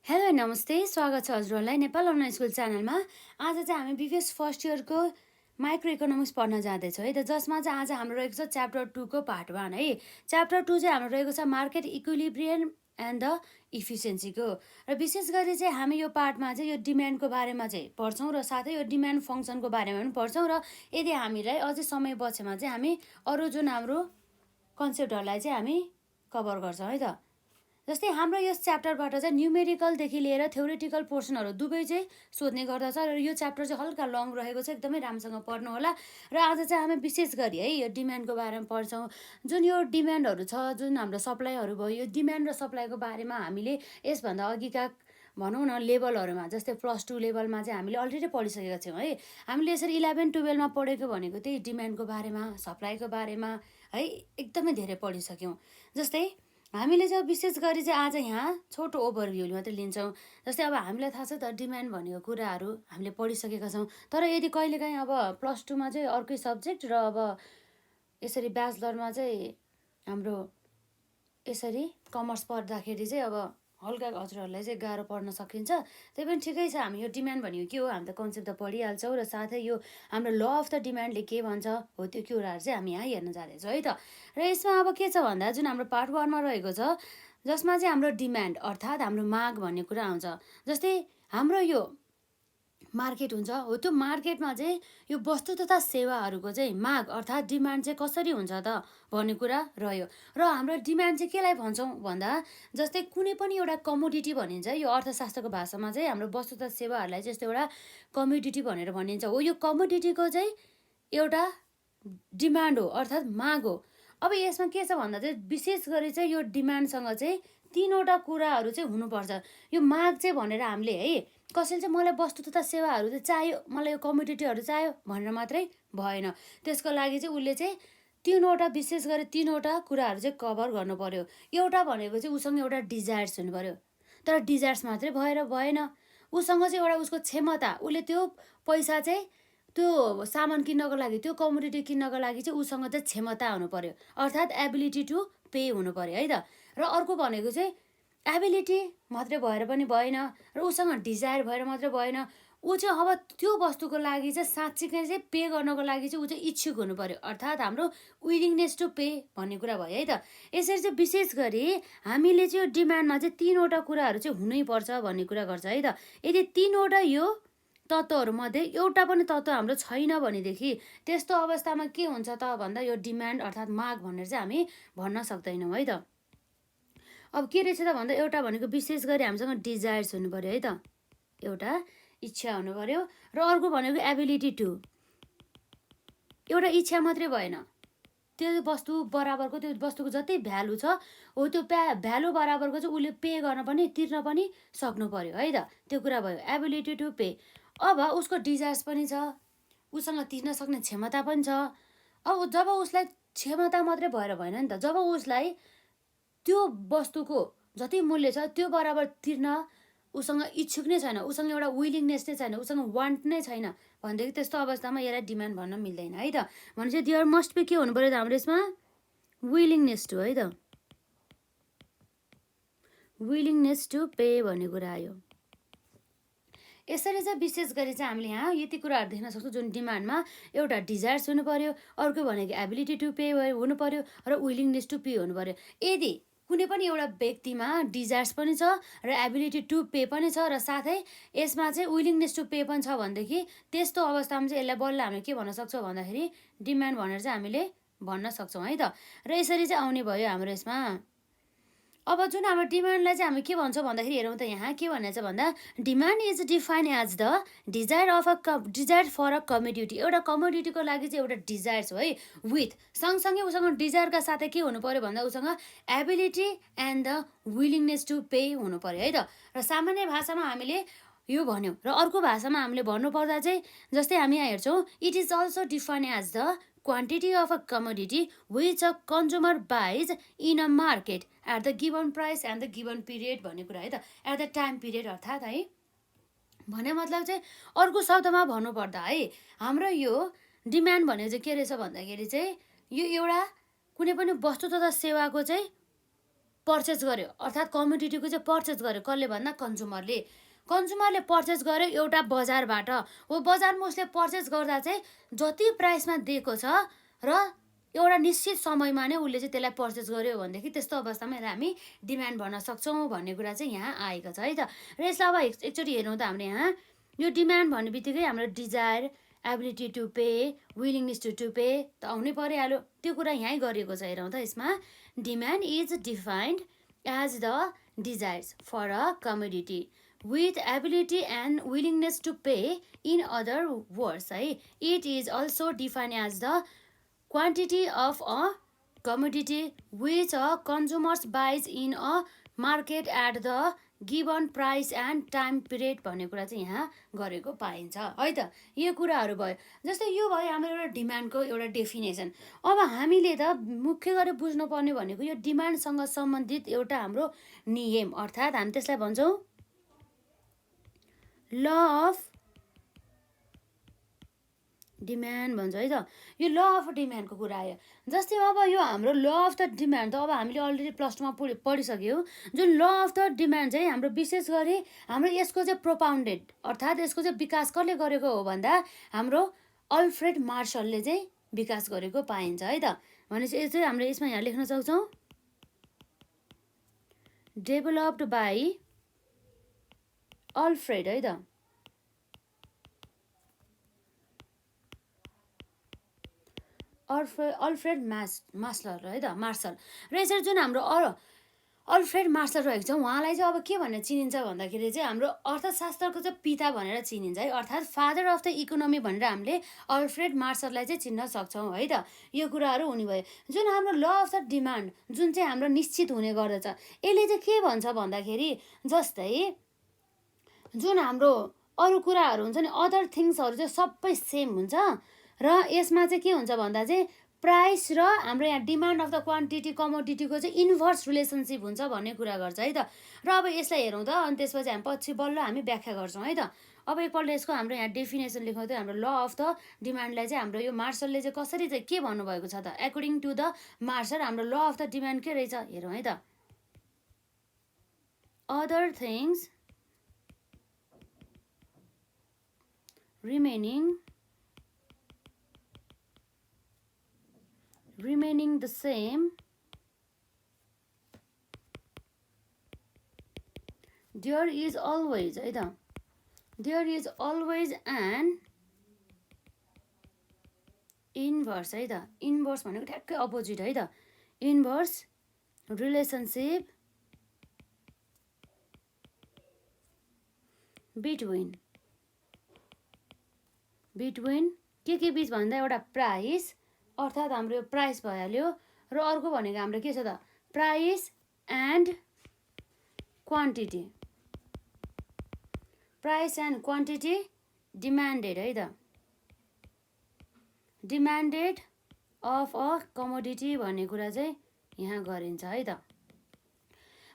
Hello नमस्ते, स्वागत छ हजुरहरूलाई नेपाल अनलाइन स्कुल च्यानलमा। आज चाहिँ हामी बिबिएस फर्स्ट इयरको माइक्रो इकोनोमिक्स पढ्न जाँदैछौँ है त, जसमा चाहिँ आज हाम्रो रहेको छ च्याप्टर 2 को पार्ट 1 है। च्याप्टर 2 चाहिँ हाम्रो रहेको छ मार्केट इक्विलिब्रियम एन्ड द इफिसियन्सीको। र विशेष गरी चाहिँ हामी यो पार्टमा चाहिँ यो डिमान्डको बारेमा चाहिँ पढ्छौँ र साथै यो डिमान्ड फङ्सनको बारेमा पनि पढ्छौँ। र यदि हामीलाई अझै समय बचेमा चाहिँ हामी अरू जुन हाम्रो कन्सेप्टहरूलाई चाहिँ हामी कभर गर्छौँ है त। जस्तै हाम्रो यस च्याप्टरबाट चाहिँ न्युमेरिकलदेखि लिएर थ्योरिटिकल पोर्सनहरू दुवै चाहिँ सोध्ने गर्दछ र यो च्याप्टर चाहिँ हल्का लङ रहेको छ, एकदमै राम्रोसँग पढ्नु होला। र आज चाहिँ हामी विशेष गरी है यो डिमान्डको बारेमा पढ्छौँ। जुन यो डिमान्डहरू छ, जुन हाम्रो सप्लाईहरू भयो, यो डिमान्ड र सप्लाईको बारेमा हामीले यसभन्दा अघिका भनौँ न लेभलहरूमा, जस्तै +2 लेभलमा चाहिँ हामीले अलरेडी पढिसकेका छौँ है। हामीले यसरी 11-12मा पढेको भनेको त्यही डिमान्डको बारेमा, सप्लाईको बारेमा है, एकदमै धेरै पढिसक्यौँ। जस्तै हामीले चाहिँ विशेष गरी चाहिँ आज यहाँ छोटो ओभरभ्यू मात्रै लिन्छौँ। जस्तै अब हामीलाई थाहा छ त डिमान्ड भनेको कुराहरू हामीले पढिसकेका छौँ। तर यदि कहिलेकाहीँ अब +2मा चाहिँ अर्कै सब्जेक्ट र अब यसरी ब्याचलरमा चाहिँ हाम्रो यसरी कमर्स पढ्दाखेरि चाहिँ अब हल्का हजुरहरूलाई चाहिँ गाह्रो पर्न सकिन्छ। त्यही पनि ठिकै छ, हामी यो डिमान्ड भनेको के हो हामी त कन्सेप्ट त पढिहाल्छौँ। र साथै यो हाम्रो ल अफ द डिमान्डले के भन्छ हो, त्यो कुराहरू चाहिँ हामी यहाँ हेर्न जाँदैछौँ है त। र यसमा अब के छ भन्दा जुन हाम्रो पार्ट 1मा रहेको छ, जसमा चाहिँ हाम्रो डिमान्ड अर्थात् हाम्रो माग भन्ने कुरा आउँछ। जस्तै हाम्रो यो मार्केट हुन्छ हो, त्यो मार्केटमा चाहिँ यो वस्तु तथा सेवाहरूको चाहिँ माग अर्थात् डिमान्ड चाहिँ कसरी हुन्छ त भन्ने कुरा रह्यो। र हाम्रो डिमान्ड चाहिँ केलाई भन्छौँ भन्दा, जस्तै कुनै पनि एउटा कमोडिटी भनिन्छ, यो अर्थशास्त्रको भाषामा चाहिँ हाम्रो वस्तु तथा सेवाहरूलाई चाहिँ यस्तो एउटा कमोडिटी भनेर भनिन्छ हो। यो कमोडिटीको चाहिँ एउटा डिमान्ड हो अर्थात् माग हो। अब यसमा के छ भन्दा चाहिँ विशेष गरी चाहिँ यो डिमान्डसँग चाहिँ 3वटा कुराहरू चाहिँ हुनुपर्छ। यो माग चाहिँ भनेर हामीले है कसैले चाहिँ मलाई वस्तु तथा सेवाहरू चाहिँ चाहियो, मलाई यो कमोडिटीहरू चाहियो भनेर मात्रै भएन। त्यसको लागि चाहिँ उसले चाहिँ 3वटा विशेष गरी 3वटा कुराहरू चाहिँ कभर गर्नु पर्यो। एउटा भनेको चाहिँ उसँग एउटा डिजायर्स हुनु पर्यो। तर डिजायर्स मात्रै भएर भएन, उसँग चाहिँ एउटा उसको क्षमता, उसले त्यो पैसा चाहिँ त्यो सामान किन्नको लागि, त्यो कमोडिटी किन्नको लागि चाहिँ उसँग चाहिँ क्षमता हुनु पर्यो अर्थात् एबिलिटी टु पे हुनु पर्यो है त। र अर्को भनेको चाहिँ एबिलिटी मात्रै भएर पनि भएन र उसँग डिजायर भएर मात्रै भएन, ऊ चाहिँ अब त्यो वस्तुको लागि चाहिँ साँच्चीकै चाहिँ पे गर्नको लागि चाहिँ ऊ चाहिँ इच्छुक हुनु पर्यो अर्थात् हाम्रो विलिङनेस टु पे भन्ने कुरा भयो है त। यसरी चाहिँ विशेष गरी हामीले चाहिँ यो डिमान्डमा चाहिँ 3वटा कुराहरू चाहिँ हुनैपर्छ भन्ने कुरा गर्छ है त। यदि 3वटा यो तत्त्वहरूमध्ये एउटा पनि तत्त्व हाम्रो छैन भनेदेखि त्यस्तो अवस्थामा के हुन्छ त भन्दा यो डिमान्ड अर्थात् माग भनेर चाहिँ हामी भन्न सक्दैनौँ है त। अब के रहेछ त भन्दा एउटा भनेको विशेष गरी हामीसँग डिजायर्स हुनु पर्यो है त, एउटा इच्छा हुनु पर्यो। र अर्को भनेको एबिलिटी टु, एउटा इच्छा मात्रै भएन, त्यो वस्तु बराबरको, त्यो वस्तुको जति भ्यालु छ हो त्यो भ्यालु बराबरको चाहिँ उसले पे गर्न पनि, तिर्न पनि सक्नु पर्यो है त। त्यो कुरा भयो एबिलिटी टु पे। अब उसको डिजायर्स पनि छ, उसँग तिर्न सक्ने क्षमता पनि छ। अब जब उसलाई क्षमता मात्रै भएर भएन नि त, जब उसलाई त्यो वस्तुको जति मूल्य छ त्यो बराबर तिर्न उसँग इच्छुक नै छैन, उसँग एउटा विलिङनेस नै छैन, उसँग वान्ट नै छैन भनेदेखि त्यस्तो अवस्थामा यसलाई डिमान्ड भन्न मिल्दैन है त। भनेपछि देयर मस्ट बी के हुनु पर्यो त हाम्रो यसमा विलिङनेस टु है त, विलिङनेस टु पे भन्ने कुरा आयो। यसरी चाहिँ विशेष गरी चाहिँ हामीले यहाँ यति कुराहरू देख्न सक्छौँ। जुन डिमान्डमा एउटा डिजायर्स हुनु पर्यो, अर्को भनेको एबिलिटी टु पे हुनु पर्यो र विलिङनेस टु पे हुनु पर्यो। यदि कुनै पनि एउटा व्यक्तिमा डिजायर्स पनि छ र एबिलिटी टु पे पनि छ र साथै यसमा चाहिँ विलिङनेस टु पे पनि छ भनेदेखि त्यस्तो अवस्थामा चाहिँ यसलाई बल्ल हामीले के भन्न सक्छौँ भन्दाखेरि डिमान्ड भनेर चाहिँ हामीले भन्न सक्छौँ है त। र यसरी चाहिँ आउने भयो हाम्रो यसमा। अब जुन हाम्रो डिमान्डलाई चाहिँ हामी के भन्छौँ भन्दाखेरि हेरौँ त, यहाँ के भनेको छ भन्दा demand is define as the desire of desire for a commodity. एउटा कमोडिटीको लागि चाहिँ एउटा डिजायर्स हो है, विथ सँगसँगै उसँग डिजायरका साथै के हुनु पर्यो भन्दा उसँग ability and the willingness to pay हुनु पर्यो है त। र सामान्य भाषामा हामीले यो भन्यौँ र अर्को भाषामा हामीले भन्नुपर्दा चाहिँ जस्तै हामी यहाँ हेर्छौँ, it is also define as the quantity of a commodity which a consumer buys in a market at the given price and the given period भन्ने कुरा है त। एट द टाइम पिरियड अर्थात् है भने मतलब चाहिँ अर्को शब्दमा भन्नुपर्दा है हाम्रो यो डिमान्ड भनेको चाहिँ के रहेछ भन्दाखेरि चाहिँ यो एउटा कुनै पनि वस्तु तथा सेवाको चाहिँ पर्चेस गर्यो, अर्थात् कमोडिटीको चाहिँ पर्चेस गर्यो। कसले भन्दा कन्ज्युमरले पर्चेस गर्यो एउटा बजारबाट। हो बजारमा उसले पर्चेस गर्दा चाहिँ जति प्राइसमा दिएको छ र एउटा निश्चित समयमा नै उसले चाहिँ त्यसलाई पर्चेस गर्यो भनेदेखि त्यस्तो अवस्थामा हामी डिमान्ड भन्न सक्छौँ भन्ने कुरा चाहिँ यहाँ आएको छ है त। र यसलाई अब एकचोटि हेरौँ त हामीले यहाँ यो डिमान्ड भन्ने बित्तिकै हाम्रो desire, ability to pay, willingness to pay त आउनै परिहाल्यो। त्यो कुरा यहीँ गरिएको छ। हेरौँ त यसमा demand is defined as the desires for a commodity with ability and willingness to pay. In other words है, it is also defined as the quantity of a commodity which a consumer buys in a market at the given price and time period भन्ने कुरा चाहिँ यहाँ गरेको पाइन्छ है त। यो कुराहरू भयो। जस्तै यो भयो हाम्रो एउटा डिमान्डको एउटा डेफिनेसन। अब हामीले त मुख्य गरेर बुझ्नुपर्ने भनेको यो डिमान्डसँग सम्बन्धित एउटा हाम्रो नियम, अर्थात् हामी त्यसलाई भन्छौँ ल अफ डिमान्ड भन्छ है त। यो ल अफ डिमान्डको कुरा आयो। जस्तै अब यो हाम्रो ल अफ द डिमान्ड त अब हामीले अलरेडी +2मा पढिसक्यौँ। जुन ल अफ द डिमान्ड चाहिँ हाम्रो विशेष गरी हाम्रो यसको चाहिँ प्रोपाउन्डेड अर्थात् यसको चाहिँ विकास कसले गरेको हो भन्दा हाम्रो अल्फ्रेड मार्सलले चाहिँ विकास गरेको पाइन्छ है त। भनेपछि यो चाहिँ हामीले यसमा यहाँ लेख्न सक्छौँ डेभलप्ड बाई अल्फ्रेड है त। अल्फ्रेड मार्सल है त, मार्सल। र यसरी जुन हाम्रो अल्फ्रेड मार्सल रहेको छ उहाँलाई चाहिँ अब के भनेर चिनिन्छ भन्दाखेरि चाहिँ हाम्रो अर्थशास्त्रको चाहिँ पिता भनेर चिनिन्छ है, अर्थात् फादर अफ द इकोनोमी भनेर हामीले अल्फ्रेड मार्सललाई चाहिँ चिन्न सक्छौँ है त। यो कुराहरू हुने भयो। जुन हाम्रो ल अफ द डिमान्ड जुन चाहिँ हाम्रो निश्चित हुने गर्दछ यसले चाहिँ के भन्छ भन्दाखेरि जस्तै जुन हाम्रो अरू कुराहरू हुन्छ नि अदर थिङ्सहरू चाहिँ सबै सेम हुन्छ र यसमा चाहिँ के हुन्छ भन्दा चाहिँ प्राइस र हाम्रो यहाँ डिमान्ड अफ द क्वान्टिटी कमोडिटीको चाहिँ इन्भर्स रिलेसनसिप हुन्छ भन्ने कुरा गर्छ है त। र अब यसलाई हेरौँ त अनि त्यसपछि हामी पछि बल्ल हामी व्याख्या गर्छौँ है त। अब एकपल्ट यसको हाम्रो यहाँ डेफिनेसन लेखौँ त। हाम्रो ल अफ द डिमान्डलाई चाहिँ हाम्रो यो मार्सलले चाहिँ कसरी चाहिँ के भन्नुभएको छ त। एकोर्डिङ टु द मार्सल हाम्रो ल अफ द डिमान्ड के रहेछ हेरौँ है त। Other things remaining the same there is always है त, there is always an inverse है त। इन्भर्स भनेको ठ्याक्कै अपोजिट है त। इन्भर्स रिलेसनसिप बिट्विन के बिच भन्दा एउटा प्राइस अर्थात् हाम्रो यो प्राइस भइहाल्यो र अर्को भनेको हाम्रो के छ त price and quantity. Price and quantity demanded है त, डिमान्डेड अफ अ कमोडिटी भन्ने कुरा चाहिँ यहाँ गरिन्छ है त।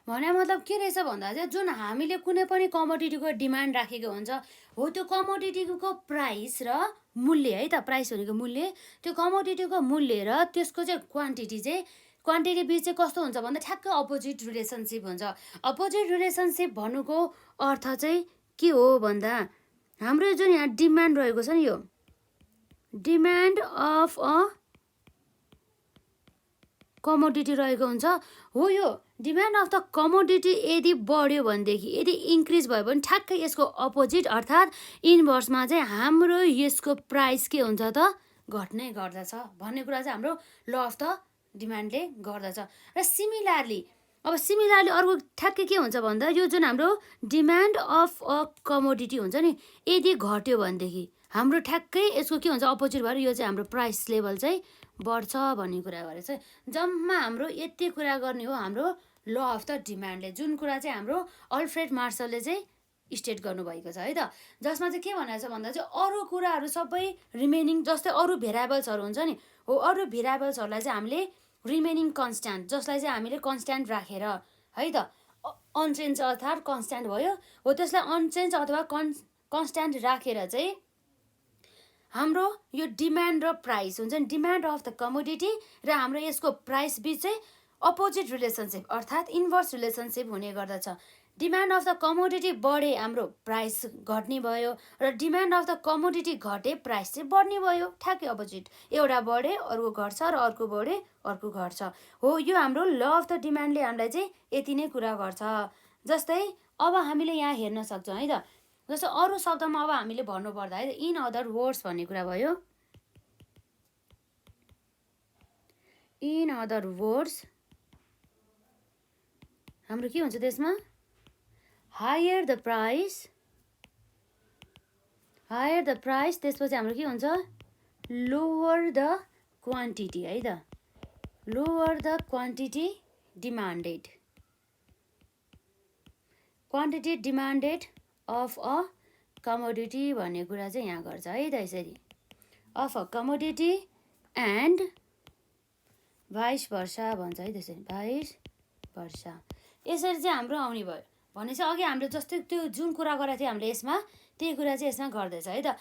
भने मतलब के रहेछ भन्दा चाहिँ जुन हामीले कुनै पनि कमोडिटीको डिमान्ड राखेको हुन्छ हो त्यो कमोडिटीको प्राइस र मूल्य है त, प्राइस भनेको मूल्य, त्यो कमोडिटीको मूल्य र त्यसको चाहिँ क्वान्टिटी बिच चाहिँ कस्तो हुन्छ भन्दा ठ्याक्कै अपोजिट रिलेसनसिप हुन्छ। अपोजिट रिलेसनसिप भन्नुको अर्थ चाहिँ के हो भन्दा हाम्रो जुन यहाँ डिमान्ड रहेको छ नि यो डिमान्ड अफ अ कमोडिटी रहेको हुन्छ हो। यो डिमान्ड अफ द कमोडिटी यदि बढ्यो भनेदेखि यदि इन्क्रिज भयो भने ठ्याक्कै यसको अपोजिट अर्थात् इन्भर्समा चाहिँ हाम्रो यसको प्राइस के हुन्छ त घट्ने गर्दछ भन्ने कुरा चाहिँ हाम्रो ल अफ द डिमान्डले गर्दछ। र सिमिलरली अर्को ठ्याक्कै के हुन्छ भन्दा यो जुन हाम्रो डिमान्ड अफ अ कमोडिटी हुन्छ नि यदि घट्यो भनेदेखि हाम्रो ठ्याक्कै यसको के हुन्छ अपोजिट भएर यो चाहिँ हाम्रो प्राइस लेभल चाहिँ बढ्छ भन्ने कुरा गरेको छ। जम्मा हाम्रो यति कुरा गर्ने हो हाम्रो ल अफ द डिमान्डले, जुन कुरा चाहिँ हाम्रो अल्फ्रेड मार्सलले चाहिँ स्टेट गर्नुभएको छ है त। जसमा चाहिँ के भनेको छ भन्दा चाहिँ अरू कुराहरू सबै रिमेनिङ जस्तै अरू भेरिएबल्सहरू हुन्छ नि हो अरू भेरिएबल्सहरूलाई चाहिँ हामीले रिमेनिङ कन्स्ट्यान्ट जसलाई चाहिँ हामीले कन्स्ट्यान्ट राखेर है त अनचेन्ज अर्थात् कन्स्ट्यान्ट भयो हो त्यसलाई अनचेन्ज अथवा कन्स्ट्यान्ट राखेर चाहिँ हाम्रो यो डिमान्ड र प्राइस हुन्छ नि डिमान्ड अफ द कमोडिटी र हाम्रो यसको प्राइस बिच चाहिँ अपोजिट रिलेसनसिप अर्थात् इन्भर्स रिलेसनसिप हुने गर्दछ। डिमान्ड अफ द कमोडिटी बढे हाम्रो प्राइस घट्ने भयो र डिमान्ड अफ द कमोडिटी घटे प्राइस चाहिँ बढ्ने भयो। ठ्याक्कै अपोजिट, एउटा बढे अर्को घट्छ र अर्को बढे अर्को घट्छ। हो, यो हाम्रो ल अफ द डिमान्डले हामीलाई चाहिँ यति नै कुरा गर्छ। जस्तै अब हामीले यहाँ हेर्न सक्छौँ है त, जस्तो अरू शब्दमा अब हामीले भन्नुपर्दा है, इन अदर वर्ड्स भन्ने कुरा भयो। इन अदर वर्ड्स हाम्रो के हुन्छ त्यसमा, हायर द प्राइस, त्यसपछि हाम्रो के हुन्छ, लोवर द क्वान्टिटी है त, lower the quantity demanded, quantity demanded of a commodity भन्ने कुरा चाहिँ यहाँ गर्छ है त। यसरी of a commodity and vice versa भन्छ है, त्यसरी भाइस वर्सा। यसरी चाहिँ हाम्रो आउने भयो। भनेपछि अघि हामीले जस्तै त्यो जुन कुरा गरेको थियो हामीले यसमा, त्यही कुरा चाहिँ यसमा गर्दैछ है त।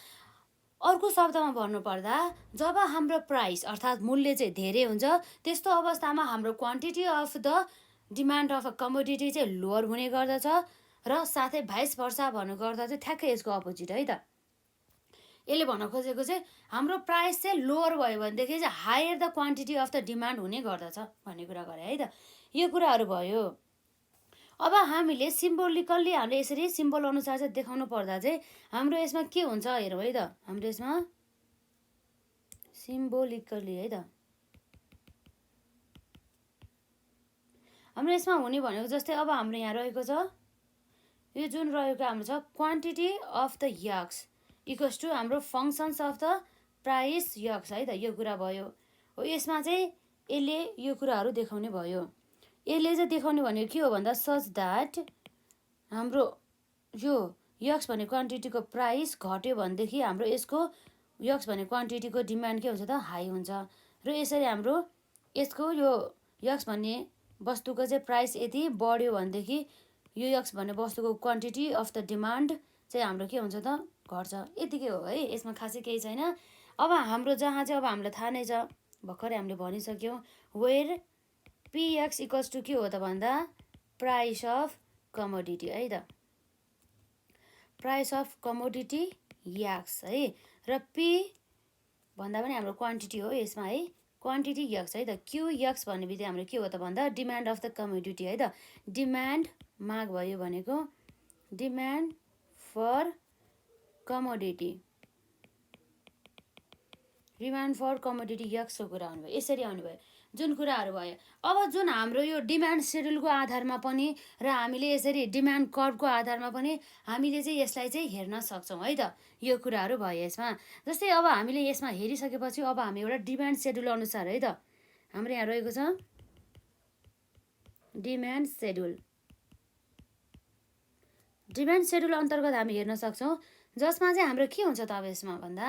अर्को शब्दमा भन्नुपर्दा जब हाम्रो प्राइस अर्थात् मूल्य चाहिँ धेरै हुन्छ, त्यस्तो अवस्थामा हाम्रो quantity of the demand of a commodity चाहिँ लोवर हुने गर्दछ र साथै भाइस वर्सा भन्नु गर्दा चाहिँ ठ्याक्कै यसको अपोजिट है त। यसले भन्न खोजेको चाहिँ हाम्रो प्राइस चाहिँ लोवर भयो भनेदेखि चाहिँ higher the quantity of the demand हुने गर्दछ भन्ने कुरा गरे है त। यो कुराहरू भयो। अब हामीले सिम्बोलिकल्ली हामीले यसरी सिम्बल अनुसार चाहिँ देखाउनु पर्दा चाहिँ हाम्रो यसमा के हुन्छ हेरौँ है त। हाम्रो यसमा सिम्बोलिकल्ली है त, हाम्रो यसमा हुने भनेको जस्तै अब हाम्रो यहाँ रहेको छ, यो जुन रहेको हाम्रो छ quantity of the X equals to हाम्रो functions of the price X है त, यो कुरा भयो। हो, यसमा चाहिँ यसले यो कुराहरू देखाउने भयो। यसले चाहिँ देखाउने भनेको के हो भन्दा सच द्याट हाम्रो यो यक्स भन्ने क्वान्टिटीको प्राइस घट्यो भनेदेखि हाम्रो यसको यक्स भन्ने क्वान्टिटीको डिमान्ड के हुन्छ त, हाई हुन्छ र यसरी हाम्रो यसको यो यक्स भन्ने वस्तुको चाहिँ प्राइस यदि बढ्यो भनेदेखि यो यक्स भन्ने वस्तुको क्वान्टिटी अफ द डिमान्ड चाहिँ हाम्रो के हुन्छ त, घट्छ। यतिकै हो है, यसमा खासै केही छैन। अब हाम्रो जहाँ चाहिँ अब हामीलाई थाहा नै छ, भर्खरै हामीले भनिसक्यौँ, वेयर पिएक्स इक्वल्स टु के हो त भन्दा प्राइस अफ कमोडिटी है त, प्राइस अफ कमोडिटी यक्स है, र पी भन्दा पनि हाम्रो क्वान्टिटी हो यसमा है, क्वान्टिटी यक्स है त। क्यु यक्स भन्ने बित्तिकै हाम्रो के हो त भन्दा डिमान्ड अफ द कमोडिटी है त। डिमान्ड माग भयो भनेको demand for commodity, demand for commodity यक्सको कुरा आउनु भयो। यसरी आउनु भयो जुन कुराहरू भयो। अब जुन हाम्रो यो डिमान्ड सेड्युलको आधारमा पनि र हामीले यसरी डिमान्ड कर्भको आधारमा पनि हामीले चाहिँ यसलाई चाहिँ हेर्न सक्छौँ है त। यो कुराहरू भयो यसमा। जस्तै अब हामीले यसमा हेरिसकेपछि अब हामी एउटा डिमान्ड सेड्युल अनुसार है त, हाम्रो यहाँ रहेको छ डिमान्ड सेड्युल। डिमान्ड सेड्युल अन्तर्गत हामी हेर्न सक्छौँ जसमा चाहिँ हाम्रो के हुन्छ त अब यसमा भन्दा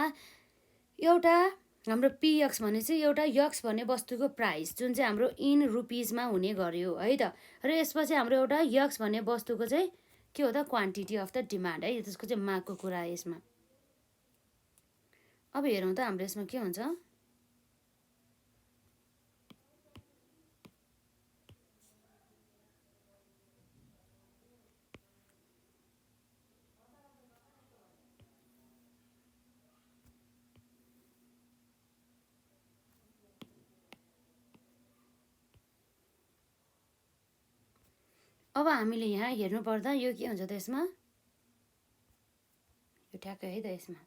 एउटा हाम्रो पिएक्स भने चाहिँ एउटा यक्स भन्ने वस्तुको प्राइस जुन चाहिँ हाम्रो इन रुपिजमा हुने गर्यो है त, र यसपछि हाम्रो एउटा यक्स भन्ने वस्तुको चाहिँ के हो त क्वान्टिटी अफ द डिमान्ड है, त्यसको चाहिँ मागको कुरा यसमा। अब हेरौँ त हाम्रो यसमा के हुन्छ। अब हामीले यहाँ हेर्नुपर्दा यो के हुन्छ त यसमा, यो ठ्याक्कै है त यसमा।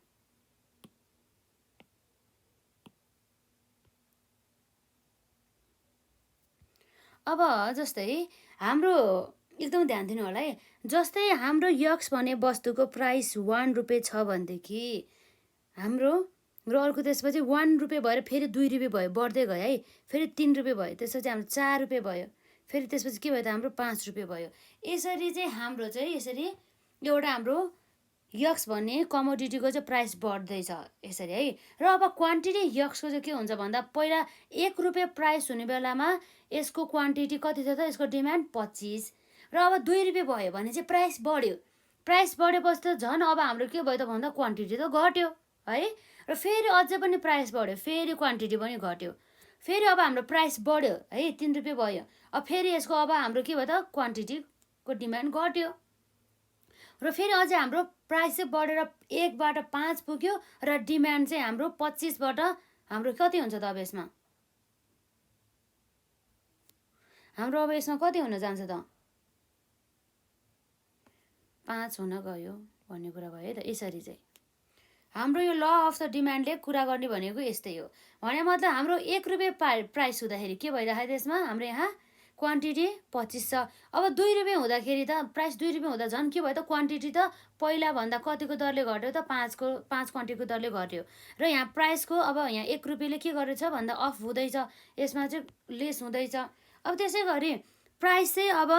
अब जस्तै हाम्रो एकदम ध्यान दिनु होला है, जस्तै हाम्रो यक्स भन्ने वस्तुको प्राइस 1 रुपियाँ छ भनेदेखि हाम्रो र अर्को त्यसपछि 1 रुपियाँ भएर फेरि 2 रुपियाँ भयो, बढ्दै गयो है, फेरि 3 रुपियाँ भयो, त्यसपछि हाम्रो 4 रुपियाँ भयो, फेरि त्यसपछि के भयो त हाम्रो 5 रुपियाँ भयो। यसरी चाहिँ हाम्रो चाहिँ यसरी एउटा हाम्रो यक्स भन्ने कमोडिटीको चाहिँ प्राइस बढ्दैछ यसरी है। र अब क्वान्टिटी यक्सको चाहिँ के हुन्छ भन्दा पहिला 1 रुपियाँ प्राइस हुने बेलामा यसको क्वान्टिटी कति थियो त, यसको डिमान्ड 25, र अब 2 रुपियाँ भयो भने चाहिँ प्राइस बढ्यो। प्राइस बढेपछि त झन् अब हाम्रो के भयो त भन्दा क्वान्टिटी त घट्यो है, र फेरि अझै पनि प्राइस बढ्यो, फेरि क्वान्टिटी पनि घट्यो। फेरि अब हाम्रो प्राइस बढ्यो है, 3 रुपियाँ भयो। अब फेरि यसको अब हाम्रो के भयो त क्वान्टिटीको डिमान्ड घट्यो र फेरि अझै हाम्रो प्राइस चाहिँ बढेर 1 बाट 5 पुग्यो र डिमान्ड चाहिँ हाम्रो 25 बाट हाम्रो कति हुन्छ त अब यसमा हाम्रो अब यसमा कति हुन जान्छ त 5 हुन गयो भन्ने कुरा भयो है त। यसरी चाहिँ हाम्रो यो ल अफ द डिमान्डले कुरा गर्ने भनेको यस्तै हो। भने मतलब हाम्रो 1 रुपियाँ प्राइस हुँदाखेरि के भइरहेको त्यसमा हाम्रो यहाँ क्वान्टिटी 25 छ। अब 2 रुपियाँ हुँदाखेरि त प्राइस 2 रुपियाँ हुँदा झन् के भयो त क्वान्टिटी त पहिलाभन्दा कतिको दरले घट्यो त 5 क्वान्टिटीको दरले घट्यो र यहाँ प्राइसको अब यहाँ 1 रुपियाँले के गरेछ भन्दा अफ हुँदैछ, यसमा चाहिँ लेस हुँदैछ। अब त्यसै गरी प्राइस चाहिँ अब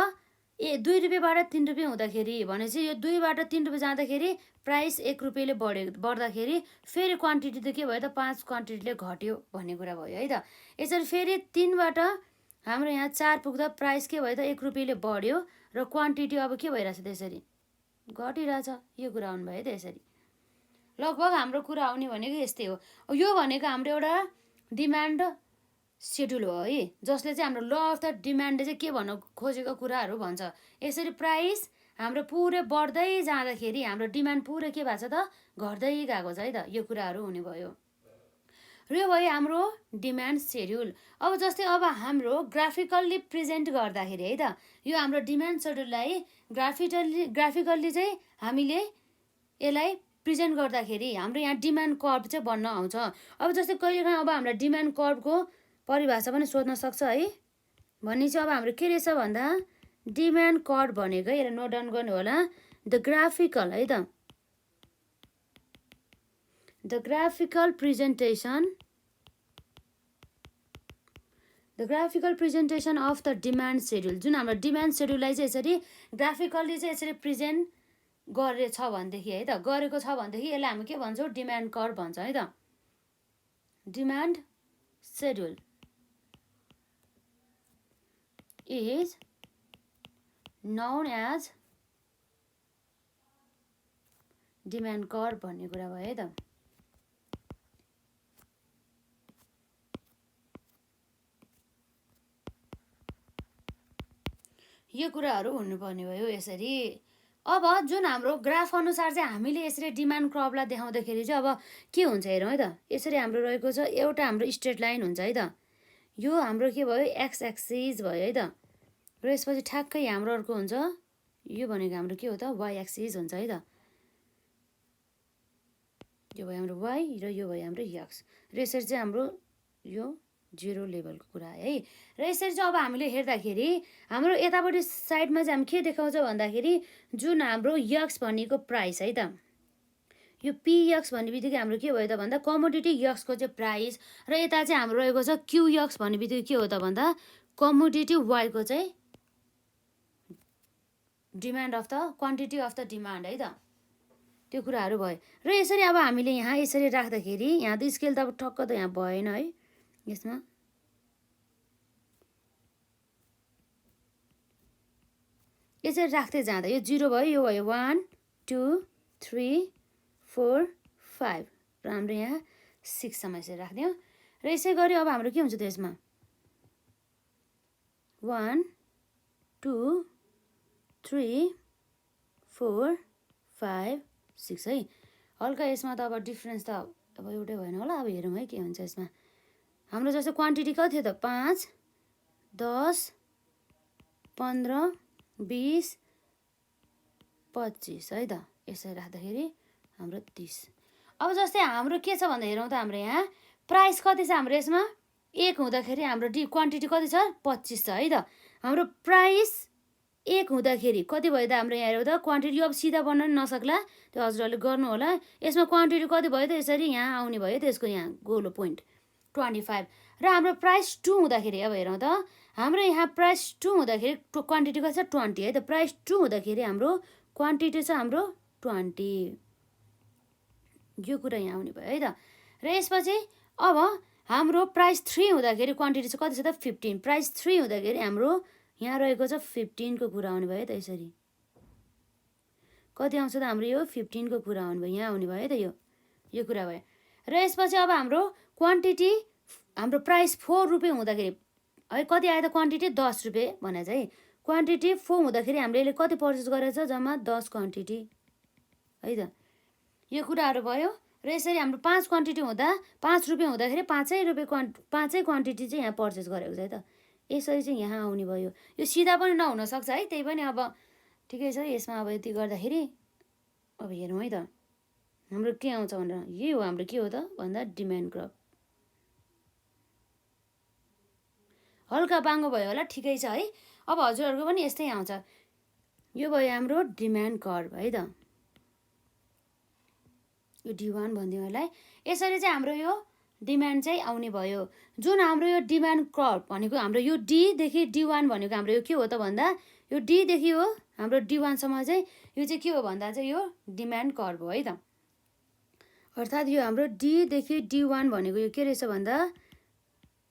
2 रुपियाँबाट 3 रुपियाँ हुँदाखेरि भनेपछि यो 2 बाट 3 रुपियाँ जाँदाखेरि प्राइस 1 रुपियाँले बढ्दाखेरि फेरि क्वान्टिटी त के भयो त 5 क्वान्टिटीले घट्यो भन्ने कुरा भयो है त। यसरी फेरि 3 बाट हाम्रो यहाँ 4 पुग्दा प्राइस के भयो त 1 रुपियाँले बढ्यो र क्वान्टिटी अब के भइरहेछ त्यसरी घटिरहेछ। यो कुरा आउनुभयो त यसरी लगभग हाम्रो कुरा आउने भनेको यस्तै हो। यो भनेको हाम्रो एउटा डिमान्ड सेड्युल हो है, जसले चाहिँ हाम्रो ल अफ द डिमान्डले चाहिँ के भन्न खोजेको कुराहरू भन्छ। यसरी प्राइस हाम्रो पुरै बढ्दै जाँदाखेरि हाम्रो डिमान्ड पुरै के भएको छ त घट्दै गएको छ है त। यो कुराहरू हुने भयो र यो भयो हाम्रो डिमान्ड सेड्युल। अब जस्तै अब हाम्रो ग्राफिकल्ली प्रेजेन्ट गर्दाखेरि है त यो हाम्रो डिमान्ड सेड्युललाई ग्राफिकल्ली चाहिँ हामीले यसलाई प्रेजेन्ट गर्दाखेरि हाम्रो यहाँ डिमान्ड कर्भ चाहिँ बन्न आउँछ। अब जस्तै कहिलेकाहीँ अब हाम्रो डिमान्ड कर्भको परिभाषा पनि सोध्न सक्छ है। भन्ने चाहिँ अब हाम्रो के रहेछ भन्दा डिमान्ड कर्भ भनेको यसलाई नोट डाउन गर्नु होला, द ग्राफिकल है त, the graphical presentation of the demand schedule. जुन हाम्रो डिमान्ड सेड्युललाई चाहिँ यसरी ग्राफिकल्ली चाहिँ यसरी प्रेजेन्ट गरेछ भनेदेखि है त, गरेको छ भनेदेखि यसलाई हामी के भन्छौँ डिमान्ड कर्भ भन्छ है त। Demand schedule is known as demand curve भन्ने कुरा भयो है त। यो कुराहरू हुनुपर्ने भयो यसरी। अब जुन हाम्रो ग्राफ अनुसार चाहिँ हामीले यसरी डिमान्ड कर्भलाई देखाउँदाखेरि चाहिँ अब के हुन्छ हेरौँ है त। यसरी हाम्रो रहेको छ एउटा हाम्रो स्ट्रेट लाइन हुन्छ है त, यो हाम्रो के भयो एक्स एक्सिस भयो है त, र यसपछि ठ्याक्कै हाम्रो अर्को हुन्छ यो भनेको हाम्रो के हो त वाइ एक्सिस हुन्छ है त। यो भयो हाम्रो वाइ र यो भयो हाम्रो एक्स र यसरी चाहिँ हाम्रो यो 0 लेभलको कुरा है। र यसरी चाहिँ अब हामीले हेर्दाखेरि हाम्रो यतापट्टि साइडमा चाहिँ हामी के देखाउँछ भन्दाखेरि जुन हाम्रो एक्स भनेको प्राइस है त, यो पिएक्स भन्ने बित्तिकै हाम्रो के भयो त भन्दा कमोडिटी एक्सको चाहिँ प्राइस र यता चाहिँ हाम्रो रहेको छ क्युएक्स भन्ने बित्तिकै के हो त भन्दा कमोडिटी वाइको चाहिँ demand of the quantity of the demand है त। त्यो कुराहरू भयो र यसरी अब हामीले यहाँ यसरी राख्दाखेरि यहाँ त स्केल त अब ठक्क त यहाँ भएन है। यसमा यसरी राख्दै जाँदा यो 0 भयो, यो भयो 1 2 3 4 5 र हाम्रो यहाँ 6 सम्म यसरी राख्दियौँ र यसै गरी अब हाम्रो के हुन्छ त यसमा 1 2 3 4 5 6 है। हल्का यसमा त अब डिफ्रेन्स त अब एउटै भएन होला। अब हेरौँ है के हुन्छ यसमा। हाम्रो जस्तो क्वान्टिटी कति थियो त 5 10 15 20 25 है त। यसरी राख्दाखेरि हाम्रो 30। अब जस्तै हाम्रो के छ भन्दा हेरौँ त हाम्रो यहाँ प्राइस कति छ हाम्रो यसमा 1 हुँदाखेरि हाम्रो क्वान्टिटी कति छ 25 छ है त। हाम्रो प्राइस 1 हुँदाखेरि कति भयो त हाम्रो यहाँ हेरौँ त क्वान्टिटी अब सिधा बन्न नसक्ला, त्यो हजुरहरूले गर्नु होला। यसमा क्वान्टिटी कति भयो त यसरी यहाँ आउने भयो त, यसको यहाँ गोलो पोइन्ट 25 र हाम्रो प्राइस 2 हुँदाखेरि अब हेरौँ त हाम्रो यहाँ प्राइस 2 हुँदाखेरि क्वान्टिटी कति छ 20 है त। प्राइस 2 हुँदाखेरि हाम्रो क्वान्टिटी छ हाम्रो 20। यो कुरा यहाँ आउने भयो है त। र यसपछि अब हाम्रो प्राइस 3 हुँदाखेरि क्वान्टिटी चाहिँ कति छ त 15। प्राइस 3 हुँदाखेरि हाम्रो यहाँ रहेको छ 15 को कुरा आउने भयो त। यसरी कति आउँछ त हाम्रो यो 15 को कुरा आउने भयो, यहाँ आउने भयो है त। यो कुरा भयो र यसपछि अब हाम्रो क्वान्टिटी हाम्रो प्राइस 4 रुपियाँ हुँदाखेरि है कति आयो त क्वान्टिटी 10 रुपियाँ भने चाहिँ क्वान्टिटी 4 हुँदाखेरि हामीले यसले कति पर्चेस गरेको छ जम्मा 10 क्वान्टिटी है त यो कुराहरू भयो। र यसरी हाम्रो 5 क्वान्टिटी हुँदा 5 रुपियाँ हुँदाखेरि 5 रुपियाँ 5 क्वान्टिटी चाहिँ यहाँ पर्चेस गरेको छ है त। यसरी चाहिँ यहाँ आउने भयो। यो सिधा पनि नहुनसक्छ है, त्यही पनि अब ठिकै छ। यसमा अब यति गर्दाखेरि अब हेरौँ है त हाम्रो के आउँछ भनेर। यही हो हाम्रो के हो त भन्दा डिमान्ड कर्भ। हल्का बाङ्गो भयो होला, ठिकै छ है। अब हजुरहरूको पनि यस्तै आउँछ। यो भयो हाम्रो डिमान्ड कर्भ है त। यो D1 भनिदिउँ यसलाई। यसरी चाहिँ हाम्रो यो डिमान्ड चाहिँ आउने भयो। जुन हाम्रो यो डिमान्ड कर्भ भनेको हाम्रो यो डीदेखि D1 भनेको हाम्रो यो के हो त भन्दा यो डीदेखि हो हाम्रो D1 सम्म चाहिँ यो चाहिँ के हो भन्दा चाहिँ यो डिमान्ड कर्भ हो है त। अर्थात् यो हाम्रो डीदेखि D1 भनेको यो के रहेछ भन्दा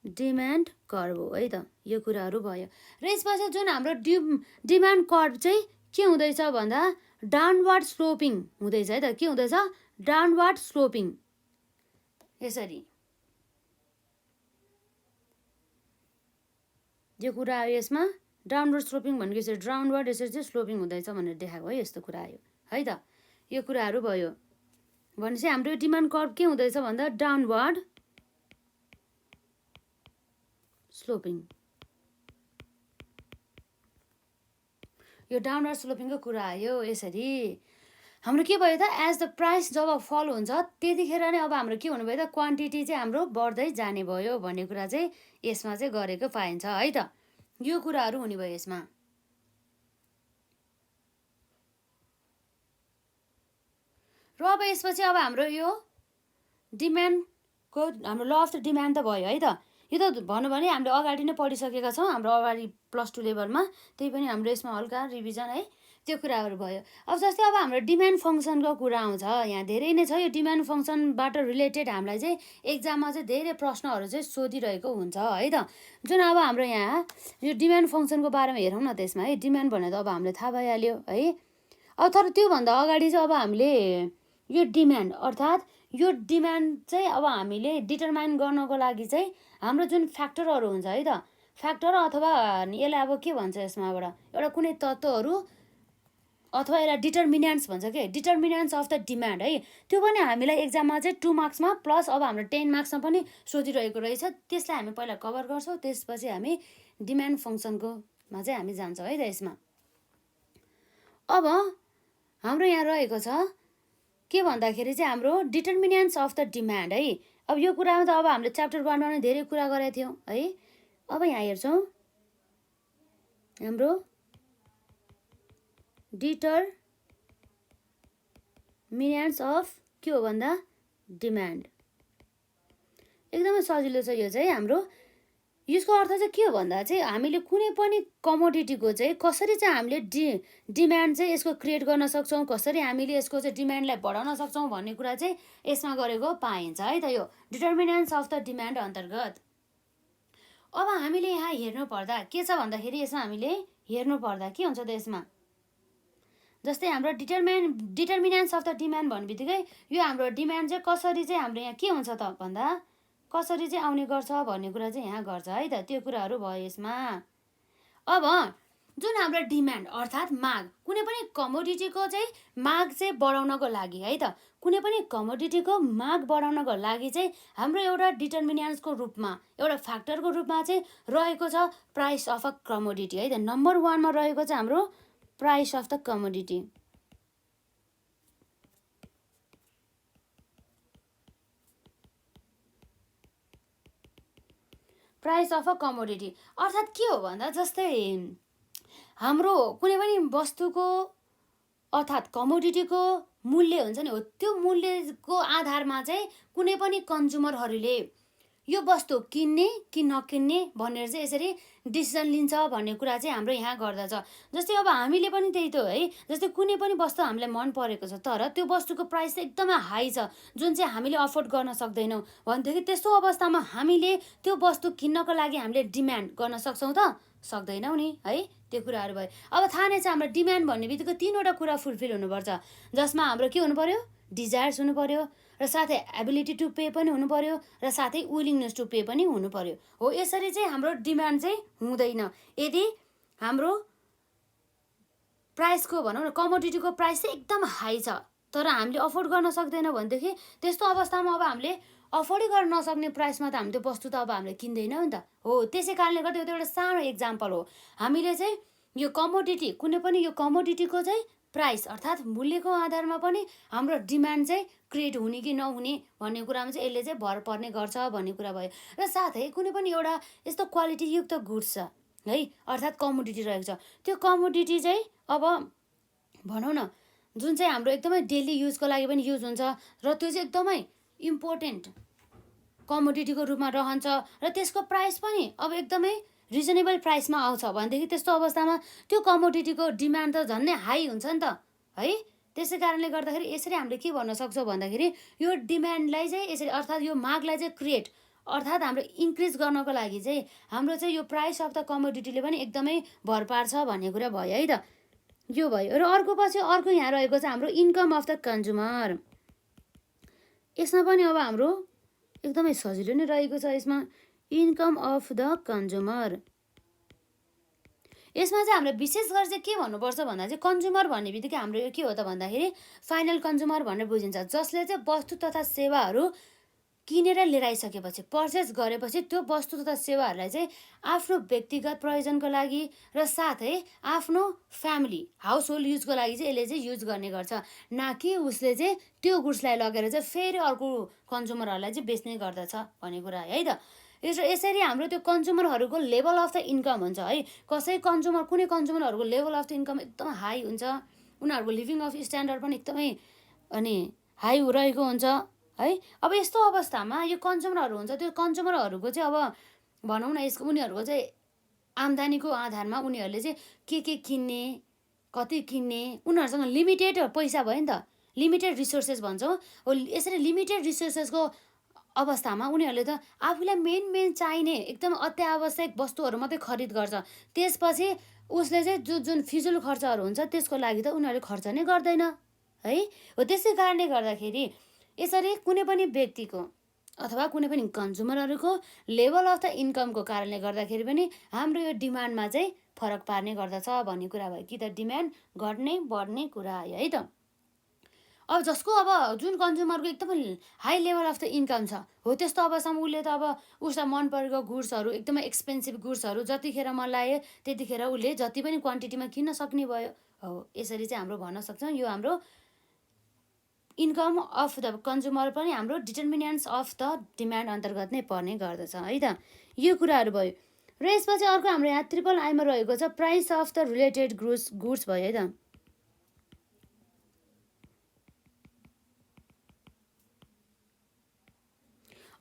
डिमान्ड कर्भ हो है त। यो कुराहरू भयो। र यसपछि जुन हाम्रो डिमान्ड कर्भ चाहिँ के हुँदैछ भन्दा डाउनवर्ड स्लोपिङ हुँदैछ है त। के हुँदैछ? Downward sloping. यसरी यो कुरा आयो यसमा डाउनवर्ड स्लोपिङ भनेको यसरी डाउनवर्ड यसरी चाहिँ स्लोपिङ हुँदैछ भनेर देखाएको है, यस्तो कुरा आयो है त। यो कुराहरू भयो। भनेपछि हाम्रो डिमान्ड कर्भ के हुँदैछ भन्दा डाउनवर्ड स्लोपिङ। यो डाउनवर्ड स्लोपिङको कुरा आयो। यसरी हाम्रो के भयो त एज द प्राइस जब फल हुन्छ त्यतिखेर नै अब हाम्रो के हुनुभयो त क्वान्टिटी चाहिँ हाम्रो बढ्दै जाने भयो भन्ने कुरा चाहिँ यसमा चाहिँ गरेको पाइन्छ है त। यो कुराहरू हुने भयो यसमा। र अब यसपछि अब हाम्रो यो डिमान्डको हाम्रो ल अफ द डिमान्ड त भयो है त। यो त भनौँ भने हामीले अगाडि नै पढिसकेका छौँ हाम्रो अगाडि +2 लेभलमा। त्यही पनि हाम्रो यसमा हल्का रिभिजन है, त्यो कुराहरू भयो। अब जस्तै अब हाम्रो डिमान्ड फङ्सनको कुरा आउँछ। यहाँ धेरै नै छ। यो डिमान्ड फङ्सनबाट रिलेटेड हामीलाई चाहिँ एक्जाममा चाहिँ धेरै प्रश्नहरू चाहिँ सोधिरहेको हुन्छ है त। जुन अब हाम्रो यहाँ यो डिमान्ड फङ्सनको बारेमा हेरौँ न त यसमा है। डिमान्ड भनेर त अब हामीलाई थाहा भइहाल्यो है। अब तर त्योभन्दा अगाडि चाहिँ अब हामीले यो डिमान्ड अर्थात् यो डिमान्ड चाहिँ अब हामीले डिटरमाइन गर्नको लागि चाहिँ हाम्रो जुन फ्याक्टरहरू हुन्छ है त, फ्याक्टर अथवा यसलाई अब के भन्छ यसमाबाट एउटा कुनै तत्त्वहरू अथवा यसलाई डिटर्मिनेन्ट्स भन्छ के, डिटर्मिनेन्ट्स अफ द डिमान्ड है। त्यो पनि हामीलाई एक्जाममा चाहिँ 2 मार्क्समा प्लस अब हाम्रो 10 मार्क्समा पनि सोधिरहेको रहेछ। त्यसलाई हामी पहिला कभर गर्छौँ, त्यसपछि हामी डिमान्ड फङ्सनकोमा चाहिँ हामी जान्छौँ है त यसमा। अब हाम्रो यहाँ रहेको छ के भन्दाखेरि चाहिँ हाम्रो डिटर्मिनेन्ट्स अफ द डिमान्ड है। अब यो कुरामा त अब हामीले च्याप्टर 1 मा नै धेरै कुरा गरेका थियौँ है। अब यहाँ हेर्छौँ हाम्रो डिटर्मिनेन्ट्स अफ के हो भन्दा डिमान्ड। एकदमै सजिलो छ यो चाहिँ हाम्रो। यसको अर्थ चाहिँ के हो भन्दा चाहिँ हामीले कुनै पनि कमोडिटीको चाहिँ कसरी चाहिँ हामीले डिमान्ड चाहिँ यसको क्रिएट गर्न सक्छौँ, कसरी हामीले यसको चाहिँ डिमान्डलाई बढाउन सक्छौँ भन्ने कुरा चाहिँ यसमा गरेको पाइन्छ है त। यो डिटर्मिनेन्ट्स अफ द डिमान्ड अन्तर्गत। अब हामीले यहाँ हेर्नु पर्दा के छ भन्दाखेरि यसमा हामीले हेर्नु पर्दा के हुन्छ त यसमा जस्तै हाम्रो डिटर्मिनेन्ट्स अफ द डिमान्ड भन्ने बित्तिकै यो हाम्रो डिमान्ड चाहिँ कसरी चाहिँ हाम्रो यहाँ के हुन्छ त भन्दा कसरी चाहिँ आउने गर्छ भन्ने कुरा चाहिँ यहाँ गर्छ है त। त्यो कुराहरू भयो यसमा। अब जुन हाम्रो डिमान्ड अर्थात् माग, कुनै पनि कमोडिटीको चाहिँ माग चाहिँ बढाउनको लागि है त, कुनै पनि कमोडिटीको माग बढाउनको लागि चाहिँ हाम्रो एउटा डिटर्मिनेन्ट्सको रूपमा एउटा फ्याक्टरको रूपमा चाहिँ रहेको छ प्राइस अफ अ कमोडिटी है त। नम्बर 1 मा रहेको चाहिँ हाम्रो price of the commodity. Price of a commodity अर्थात् के हो भन्दा जस्तै हाम्रो कुनै पनि वस्तुको अर्थात् कमोडिटीको मूल्य हुन्छ नि, हो त्यो मूल्यको आधारमा चाहिँ कुनै पनि कन्ज्युमरहरूले यो वस्तु किन्ने कि नकिन्ने भनेर चाहिँ यसरी डिसिजन लिन्छ भन्ने कुरा चाहिँ हाम्रो यहाँ गर्दछ। जस्तै अब हामीले पनि त्यही त हो है। जस्तै कुनै पनि वस्तु हामीलाई मन परेको छ तर त्यो वस्तुको प्राइस चाहिँ एकदमै हाई छ जुन चाहिँ हामीले अफोर्ड गर्न सक्दैनौँ भनेदेखि त्यस्तो अवस्थामा हामीले त्यो वस्तु किन्नको लागि हामीले डिमान्ड गर्न सक्छौँ त? सक्दैनौँ नि है। त्यो कुराहरू भयो। अब थाहा नै छ हाम्रो डिमान्ड भन्ने बित्तिकै 3वटा कुरा फुलफिल हुनुपर्छ, जसमा हाम्रो के हुनु पर्यो डिजायर्स हुनु पर्यो र साथै एबिलिटी टु पे पनि हुनु पर्यो र साथै विलिङनेस टु पे पनि हुनु पर्यो। हो यसरी चाहिँ हाम्रो डिमान्ड चाहिँ हुँदैन। यदि हाम्रो प्राइसको भनौँ न कमोडिटीको प्राइस चाहिँ एकदम हाई छ तर हामीले अफोर्ड गर्न सक्दैनौँ भनेदेखि त्यस्तो अवस्थामा अब हामीले अफोर्डै गर्न नसक्ने प्राइसमा त हामी त्यो वस्तु त अब हामीले किन्दैनौँ नि त। हो त्यसै कारणले गर्दा यो त एउटा सानो एक्जाम्पल हो। हामीले चाहिँ यो कमोडिटी कुनै पनि यो कमोडिटीको चाहिँ प्राइस अर्थात् मूल्यको आधारमा पनि हाम्रो डिमान्ड चाहिँ क्रिएट हुने कि नहुने भन्ने कुरामा चाहिँ यसले चाहिँ भर पर्ने गर्छ भन्ने कुरा भयो। र साथै कुनै पनि एउटा यस्तो क्वालिटीयुक्त गुड्स छ है अर्थात् कमोडिटी रहेको छ त्यो कमोडिटी चाहिँ अब भनौँ न जुन चाहिँ हाम्रो एकदमै डेली युजको लागि पनि युज हुन्छ र त्यो चाहिँ एकदमै इम्पोर्टेन्ट कमोडिटीको रूपमा रहन्छ र त्यसको प्राइस पनि अब एकदमै रिजनेबल प्राइसमा आउँछ भनेदेखि त्यस्तो अवस्थामा त्यो कमोडिटीको डिमान्ड त झन्नै हाई हुन्छ नि त है। त्यसै कारणले गर्दाखेरि यसरी हामीले के भन्न सक्छौँ भन्दाखेरि यो डिमान्डलाई चाहिँ यसरी अर्थात् यो मागलाई चाहिँ क्रिएट अर्थात् हाम्रो इन्क्रिज गर्नको लागि चाहिँ हाम्रो चाहिँ यो प्राइस अफ द कमोडिटीले पनि एकदमै भर पार्छ भन्ने कुरा भयो है त। यो भयो र अर्को पछि अर्को यहाँ रहेको छ हाम्रो इन्कम अफ द कन्ज्युमर। यसमा पनि अब हाम्रो एकदमै सजिलो नै रहेको छ। यसमा इन्कम अफ द कन्ज्युमर यसमा चाहिँ हामीले विशेष गरी चाहिँ के भन्नुपर्छ भन्दा चाहिँ कन्ज्युमर भन्ने बित्तिकै हाम्रो यो के हो त भन्दाखेरि फाइनल कन्ज्युमर भनेर बुझिन्छ जसले चाहिँ वस्तु तथा सेवाहरू किनेर लिएर आइसकेपछि पर्चेस गरेपछि त्यो वस्तु तथा सेवाहरूलाई चाहिँ आफ्नो व्यक्तिगत प्रयोजनको लागि र साथै आफ्नो फ्यामिली हाउस होल्ड युजको लागि चाहिँ यसले चाहिँ युज गर्ने गर्छ न कि उसले चाहिँ त्यो गुड्सलाई लगेर चाहिँ फेरि अर्को कन्ज्युमरहरूलाई चाहिँ बेच्ने गर्दछ भन्ने कुरा है त। यसरी हाम्रो त्यो कन्ज्युमरहरूको लेभल अफ द इन्कम हुन्छ है। कुनै कन्ज्युमरहरूको लेभल अफ द इन्कम एकदम हाई हुन्छ उनीहरूको लिभिङ अफ स्ट्यान्डर्ड पनि एकदमै अनि हाई रहेको हुन्छ है। अब यस्तो अवस्थामा यो कन्ज्युमरहरू हुन्छ त्यो कन्ज्युमरहरूको चाहिँ अब भनौँ न यसको उनीहरूको चाहिँ आम्दानीको आधारमा उनीहरूले चाहिँ के किन्ने कति किन्ने उनीहरूसँग लिमिटेड पैसा भयो नि त लिमिटेड रिसोर्सेस भन्छौँ। हो यसरी लिमिटेड रिसोर्सेसको अवस्थामा उनीहरूले त आफूलाई मेन चाहिने एकदम अत्यावश्यक वस्तुहरू मात्रै खरिद गर्छ त्यसपछि उसले चाहिँ जुन फिजुल खर्चहरू हुन्छ त्यसको लागि त उनीहरूले खर्च नै गर्दैन है। हो त्यसै कारणले गर्दाखेरि यसरी कुनै पनि व्यक्तिको अथवा कुनै पनि कन्ज्युमरहरूको लेभल अफ द इन्कमको कारणले गर्दाखेरि पनि हाम्रो यो डिमान्डमा चाहिँ फरक पार्ने गर्दछ भन्ने कुरा भयो कि त डिमान्ड घट्ने बढ्ने कुरा आयो है त। अब जसको अब जुन कन्ज्युमरको एकदमै high level of the income छ हो त्यस्तो अवस्थामा उसले त अब उसलाई मन परेको गुड्सहरू एकदमै एक्सपेन्सिभ गुड्सहरू जतिखेर मन लाग्यो त्यतिखेर उसले जति पनि क्वान्टिटीमा किन्न सक्ने भयो। हो यसरी चाहिँ हाम्रो भन्न सक्छौँ यो हाम्रो इन्कम अफ द कन्ज्युमर पनि हाम्रो डिटर्मिनेन्ट्स अफ द डिमान्ड अन्तर्गत नै पर्ने गर्दछ है त। यो कुराहरू भयो र यसपछि अर्को हाम्रो यहाँ ट्रिपल आईमा रहेको छ price of the related goods भयो है त।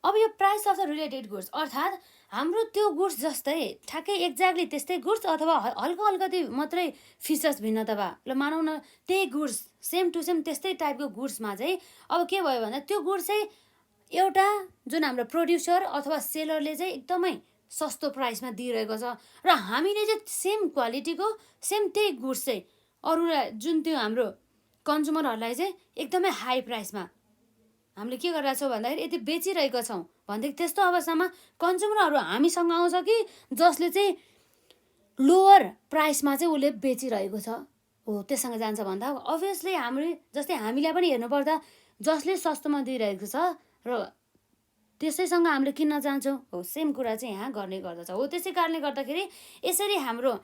अब यो price of the related goods अर्थात् हाम्रो त्यो गुड्स जस्तै ठ्याक्कै एक्ज्याक्टली त्यस्तै गुड्स अथवा हल्का अलिकति मात्रै फिचर्स भिन्नता भए ल मानौँ न त्यही गुड्स सेम टु सेम त्यस्तै टाइपको गुड्समा चाहिँ अब के भयो भन्दा त्यो गुड्स चाहिँ एउटा जुन हाम्रो प्रोड्युसर अथवा सेलरले चाहिँ एकदमै सस्तो प्राइसमा दिइरहेको छ र हामीले चाहिँ सेम क्वालिटीको सेम त्यही गुड्स चाहिँ अरूलाई जुन त्यो हाम्रो कन्ज्युमरहरूलाई चाहिँ एकदमै हाई प्राइसमा हामीले के गरिरहेको छौँ भन्दाखेरि यति बेचिरहेका छौँ भनेदेखि त्यस्तो अवस्थामा कन्ज्युमरहरू हामीसँग आउँछ कि जसले चाहिँ लोवर प्राइसमा चाहिँ उसले बेचिरहेको छ हो त्योसँग जान्छ भन्दा अभियसली हाम्रो जस्तै हामीलाई पनि हेर्नुपर्दा जसले सस्तोमा दिइरहेको छ र त्यसैसँग हामीले किन्न जान्छौँ हो सेम कुरा चाहिँ यहाँ गर्ने गर्दछ। हो त्यसै कारणले गर्दाखेरि यसरी हाम्रो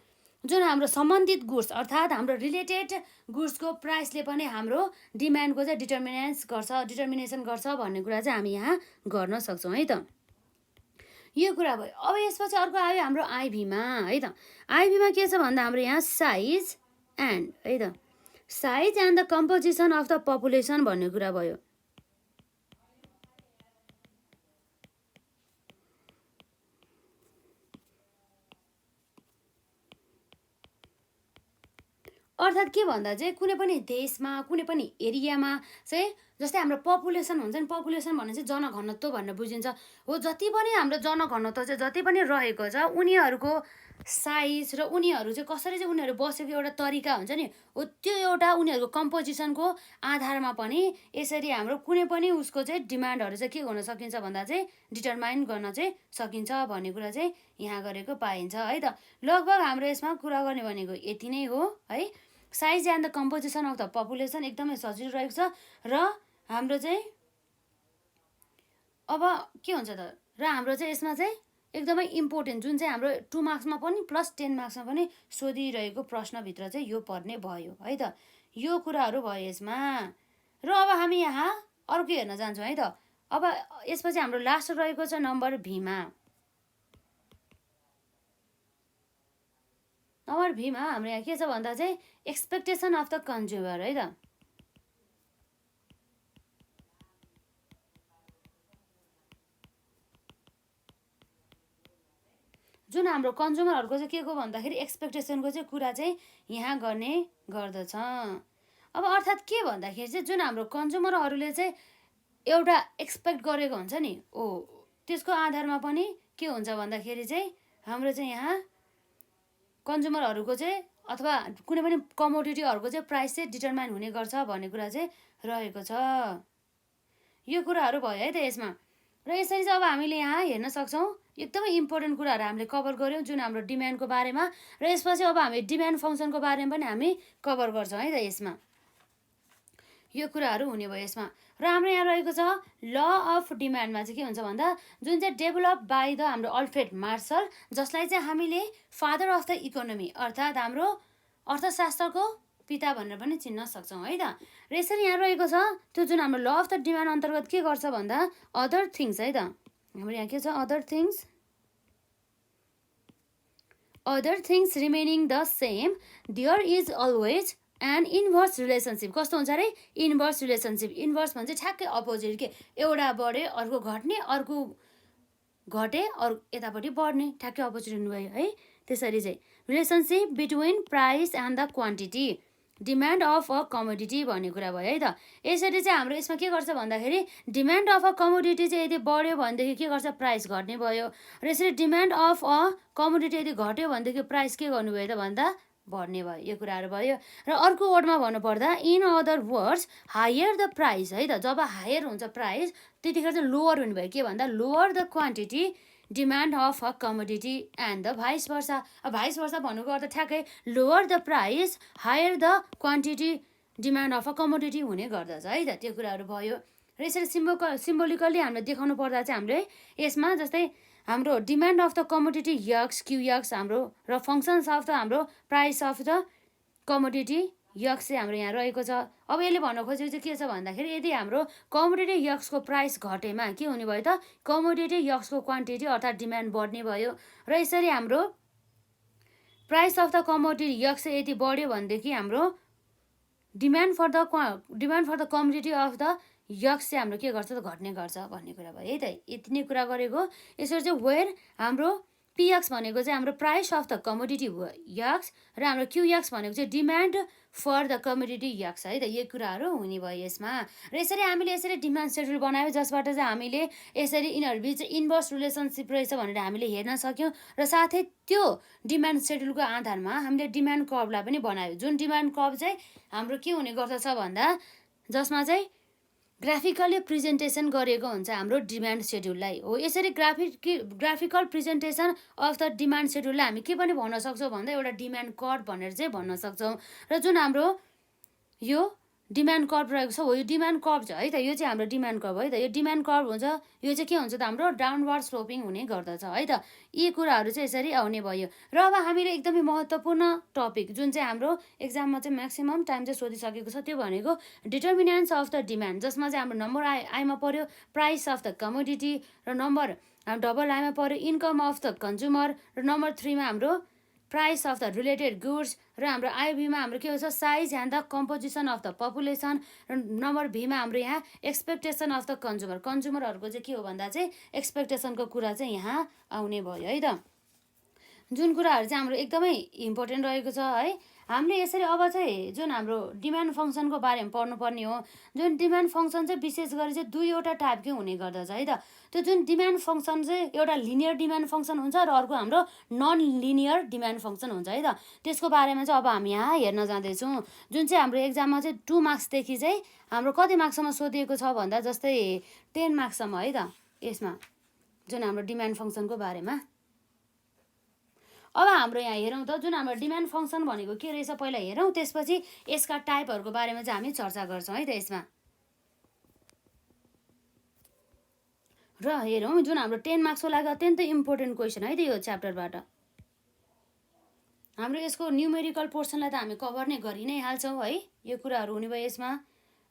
जुन हाम्रो सम्बन्धित गुड्स अर्थात् हाम्रो रिलेटेड गुड्सको प्राइसले पनि हाम्रो डिमान्डको चाहिँ डिटर्मिनेसन गर्छ भन्ने कुरा चाहिँ हामी यहाँ गर्न सक्छौँ है त। यो कुरा भयो। अब यसपछि अर्को आयो हाम्रो आइभीमा है त। आइभीमा के छ भन्दा हाम्रो यहाँ साइज एन्ड है त size and the composition of the population भन्ने कुरा भयो। अर्थात् के भन्दा चाहिँ कुनै पनि देशमा कुनै पनि एरियामा चाहिँ जस्तै हाम्रो पपुलेसन हुन्छ नि पपुलेसन भन्ने चाहिँ जनघनत्व भनेर बुझिन्छ। हो जति पनि हाम्रो जनघनत्व चाहिँ जति पनि रहेको छ उनीहरूको साइज र उनीहरू चाहिँ कसरी चाहिँ उनीहरू बसेको एउटा तरिका हुन्छ नि हो, त्यो एउटा उनीहरूको कम्पोजिसनको आधारमा पनि यसरी हाम्रो कुनै पनि उसको चाहिँ डिमान्डहरू चाहिँ के हुन सकिन्छ भन्दा चाहिँ डिटरमाइन गर्न चाहिँ सकिन्छ भन्ने कुरा चाहिँ यहाँ गरेको पाइन्छ है त। लगभग हाम्रो यसमा कुरा गर्ने भनेको यति नै हो है। Size and the composition of the population एकदमै सजिलो रहेको छ र हाम्रो चाहिँ अब के हुन्छ त, र हाम्रो चाहिँ यसमा चाहिँ एकदमै इम्पोर्टेन्ट जुन चाहिँ हाम्रो 2 मार्क्समा पनि प्लस 10 मार्क्समा पनि सोधिरहेको प्रश्नभित्र चाहिँ यो पर्ने भयो है त। यो कुराहरू भयो यसमा। र अब हामी यहाँ अर्को हेर्न जान्छौँ है त। अब यसपछि हाम्रो लास्ट रहेको छ नम्बर भीमा। नम्बर भीमा हाम्रो यहाँ के छ भन्दा चाहिँ एक्सपेक्टेसन अफ द कन्ज्युमर है त। जुन हाम्रो कन्ज्युमरहरूको चाहिँ के को भन्दाखेरि एक्सपेक्टेसनको चाहिँ कुरा चाहिँ यहाँ गर्ने गर्दछ। अब अर्थात् के भन्दाखेरि चाहिँ जुन हाम्रो कन्ज्युमरहरूले चाहिँ एउटा एक्सपेक्ट गरेको हुन्छ नि ओ, त्यसको आधारमा पनि के हुन्छ भन्दाखेरि चाहिँ हाम्रो चाहिँ यहाँ कन्ज्युमरहरूको चाहिँ अथवा कुनै पनि कमोडिटीहरूको चाहिँ प्राइस चाहिँ डिटरमाइन हुने गर्छ भन्ने कुरा चाहिँ रहेको छ। यो कुराहरू भयो है त यसमा। र यसरी चाहिँ अब हामीले यहाँ हेर्न सक्छौँ एकदमै इम्पोर्टेन्ट कुराहरू हामीले कभर गऱ्यौँ जुन हाम्रो डिमान्डको बारेमा। र यसपछि अब हामी डिमान्ड फङ्सनको बारेमा पनि हामी कभर गर्छौँ है त यसमा। यो कुराहरू हुने भयो यसमा। र हाम्रो यहाँ रहेको छ ल अफ डिमान्डमा चाहिँ के हुन्छ भन्दा जुन चाहिँ डेभलप बाई द हाम्रो अल्फ्रेड मार्सल, जसलाई चाहिँ हामीले फादर अफ द इकोनोमी अर्थात् हाम्रो अर्थशास्त्रको पिता भनेर पनि चिन्न सक्छौँ है त। र यसरी यहाँ रहेको छ त्यो जुन हाम्रो ल अफ द डिमान्ड अन्तर्गत के गर्छ भन्दा अदर थिङ्स है त। हाम्रो यहाँ के छ other things remaining the same there is always and inverse relationship. कस्तो हुन्छ अरे इन्भर्स रिलेसनसिप। इन्भर्स भन्छ ठ्याक्कै अपोजिट के, एउटा बढे अर्को घट्ने, अर्को घटे अरू यतापट्टि बढ्ने, ठ्याक्कै अपोजिट हुनुभयो है। त्यसरी चाहिँ relationship between price and the quantity demand of a commodity भन्ने कुरा भयो है त। यसरी चाहिँ हाम्रो यसमा के गर्छ भन्दाखेरि डिमान्ड अफ अ कमोडिटी चाहिँ यदि बढ्यो भनेदेखि के गर्छ प्राइस घट्ने भयो। र यसरी डिमान्ड अफ अ कमोडिटी यदि घट्यो भनेदेखि प्राइस के गर्नुभयो त भन्दा बढ्ने भयो। यो कुराहरू भयो। र अर्को वर्डमा भन्नुपर्दा in other words higher the price है त। जब हायर हुन्छ प्राइस त्यतिखेर चाहिँ लोवर हुने भयो, के भन्दा lower the quantity demand of a commodity and the vice versa. अब भाइस वर्सा भन्नुको अर्थ ठ्याक्कै lower the price higher the quantity demand of a commodity हुने गर्दछ है त। त्यो कुराहरू भयो। र यसरी सिम्बोलिकल्ली हामीले देखाउनु पर्दा चाहिँ हामीले यसमा जस्तै हाम्रो demand of the commodity X Q X हाम्रो र फङ्सन्स अफ द हाम्रो price of the commodity X चाहिँ हाम्रो यहाँ रहेको छ। अब यसले भन्न खोजेको चाहिँ के छ भन्दाखेरि यदि हाम्रो कमोडिटी यक्सको प्राइस घटेमा के हुने भयो त कमोडिटी यक्सको क्वान्टिटी अर्थात् डिमान्ड बढ्ने भयो। र यसरी हाम्रो price of the commodity X चाहिँ यदि बढ्यो भनेदेखि हाम्रो demand for the commodity of the X चाहिँ हाम्रो के गर्छ त घट्ने गर्छ भन्ने कुरा भयो है त। यति नै कुरा गरेको। यसरी चाहिँ वेयर हाम्रो पिएक्स भनेको चाहिँ हाम्रो price of the commodity X र हाम्रो क्युयक्स भनेको चाहिँ demand for the commodity X है त। यो कुराहरू हुने भयो यसमा। र यसरी हामीले यसरी डिमान्ड सेड्युल बनायौँ जसबाट चाहिँ हामीले यसरी यिनीहरू बिच इन्भर्स रिलेसनसिप रहेछ भनेर हामीले हेर्न सक्यौँ। र साथै त्यो डिमान्ड सेड्युलको आधारमा हामीले डिमान्ड कर्भलाई पनि बनायौँ। जुन डिमान्ड कर्भ चाहिँ हाम्रो के हुने गर्दछ भन्दा जसमा चाहिँ ग्राफिकली प्रेजेन्टेसन गरेको हुन्छ हाम्रो डिमान्ड सेड्युललाई हो। यसरी graphical presentation of the demand सेड्युललाई हामी के पनि भन्न सक्छौँ भन्दा एउटा डिमान्ड कर्भ भनेर चाहिँ भन्न सक्छौँ। र जुन हाम्रो यो डिमान्ड कर्भ रहेको छ हो यो डिमान्ड कर्भ छ है त। यो चाहिँ हाम्रो डिमान्ड कर्भ है त। यो डिमान्ड कर्भ हुन्छ यो चाहिँ के हुन्छ त हाम्रो डाउनवर्ड स्लोपिङ हुने गर्दछ है त। यी कुराहरू चाहिँ यसरी आउने भयो। र अब हामीले एकदमै महत्त्वपूर्ण टपिक जुन चाहिँ हाम्रो एक्जाममा चाहिँ म्याक्सिमम टाइम चाहिँ सोधिसकेको छ त्यो भनेको डिटर्मिनेन्ट्स अफ द डिमान्ड, जसमा चाहिँ हाम्रो नम्बर आईमा पर्यो प्राइस अफ द कमोडिटी र नम्बर डबल आईमा पर्यो इन्कम अफ द कन्ज्युमर र नम्बर 3मा हाम्रो price of the related goods र हाम्रो आइभीमा हाम्रो के हुन्छ size and the composition of the population र नम्बर भीमा हाम्रो यहाँ एक्सपेक्टेसन अफ द कन्ज्युमरहरूको चाहिँ के हो भन्दा चाहिँ एक्सपेक्टेसनको कुरा चाहिँ यहाँ आउने भयो है त। जुन कुराहरू चाहिँ हाम्रो एकदमै इम्पोर्टेन्ट रहेको छ है। हामीले यसरी अब चाहिँ जुन हाम्रो डिमान्ड फङ्सनको बारेमा पढ्नुपर्ने हो। जुन डिमान्ड फङ्सन चाहिँ विशेष गरी चाहिँ दुईवटा टाइपकै हुने गर्दछ है त। त्यो जुन डिमान्ड फङ्सन चाहिँ एउटा लिनियर डिमान्ड फङ्सन हुन्छ र अर्को हाम्रो नन लिनियर डिमान्ड फङ्सन हुन्छ है त। त्यसको बारेमा चाहिँ अब हामी यहाँ हेर्न जाँदैछौँ। जुन चाहिँ हाम्रो एक्जाममा चाहिँ 2 मार्क्सदेखि चाहिँ हाम्रो कति मार्क्ससम्म सोधिएको छ भन्दा जस्तै 10 मार्क्ससम्म है त। यसमा जुन हाम्रो डिमान्ड फङ्सनको बारेमा अब हाम्रो यहाँ हेरौँ त। जुन हाम्रो डिमान्ड फङ्सन भनेको के रहेछ पहिला हेरौँ, त्यसपछि यसका टाइपहरूको बारेमा चाहिँ हामी चर्चा गर्छौँ है त यसमा। र हेरौँ जुन हाम्रो 10 मार्क्सको लागि अत्यन्तै इम्पोर्टेन्ट क्वेसन है त यो च्याप्टरबाट। हाम्रो यसको न्युमेरिकल पोर्सनलाई त हामी कभर नै गरि नै हाल्छौँ है। यो कुराहरू हुने भयो यसमा।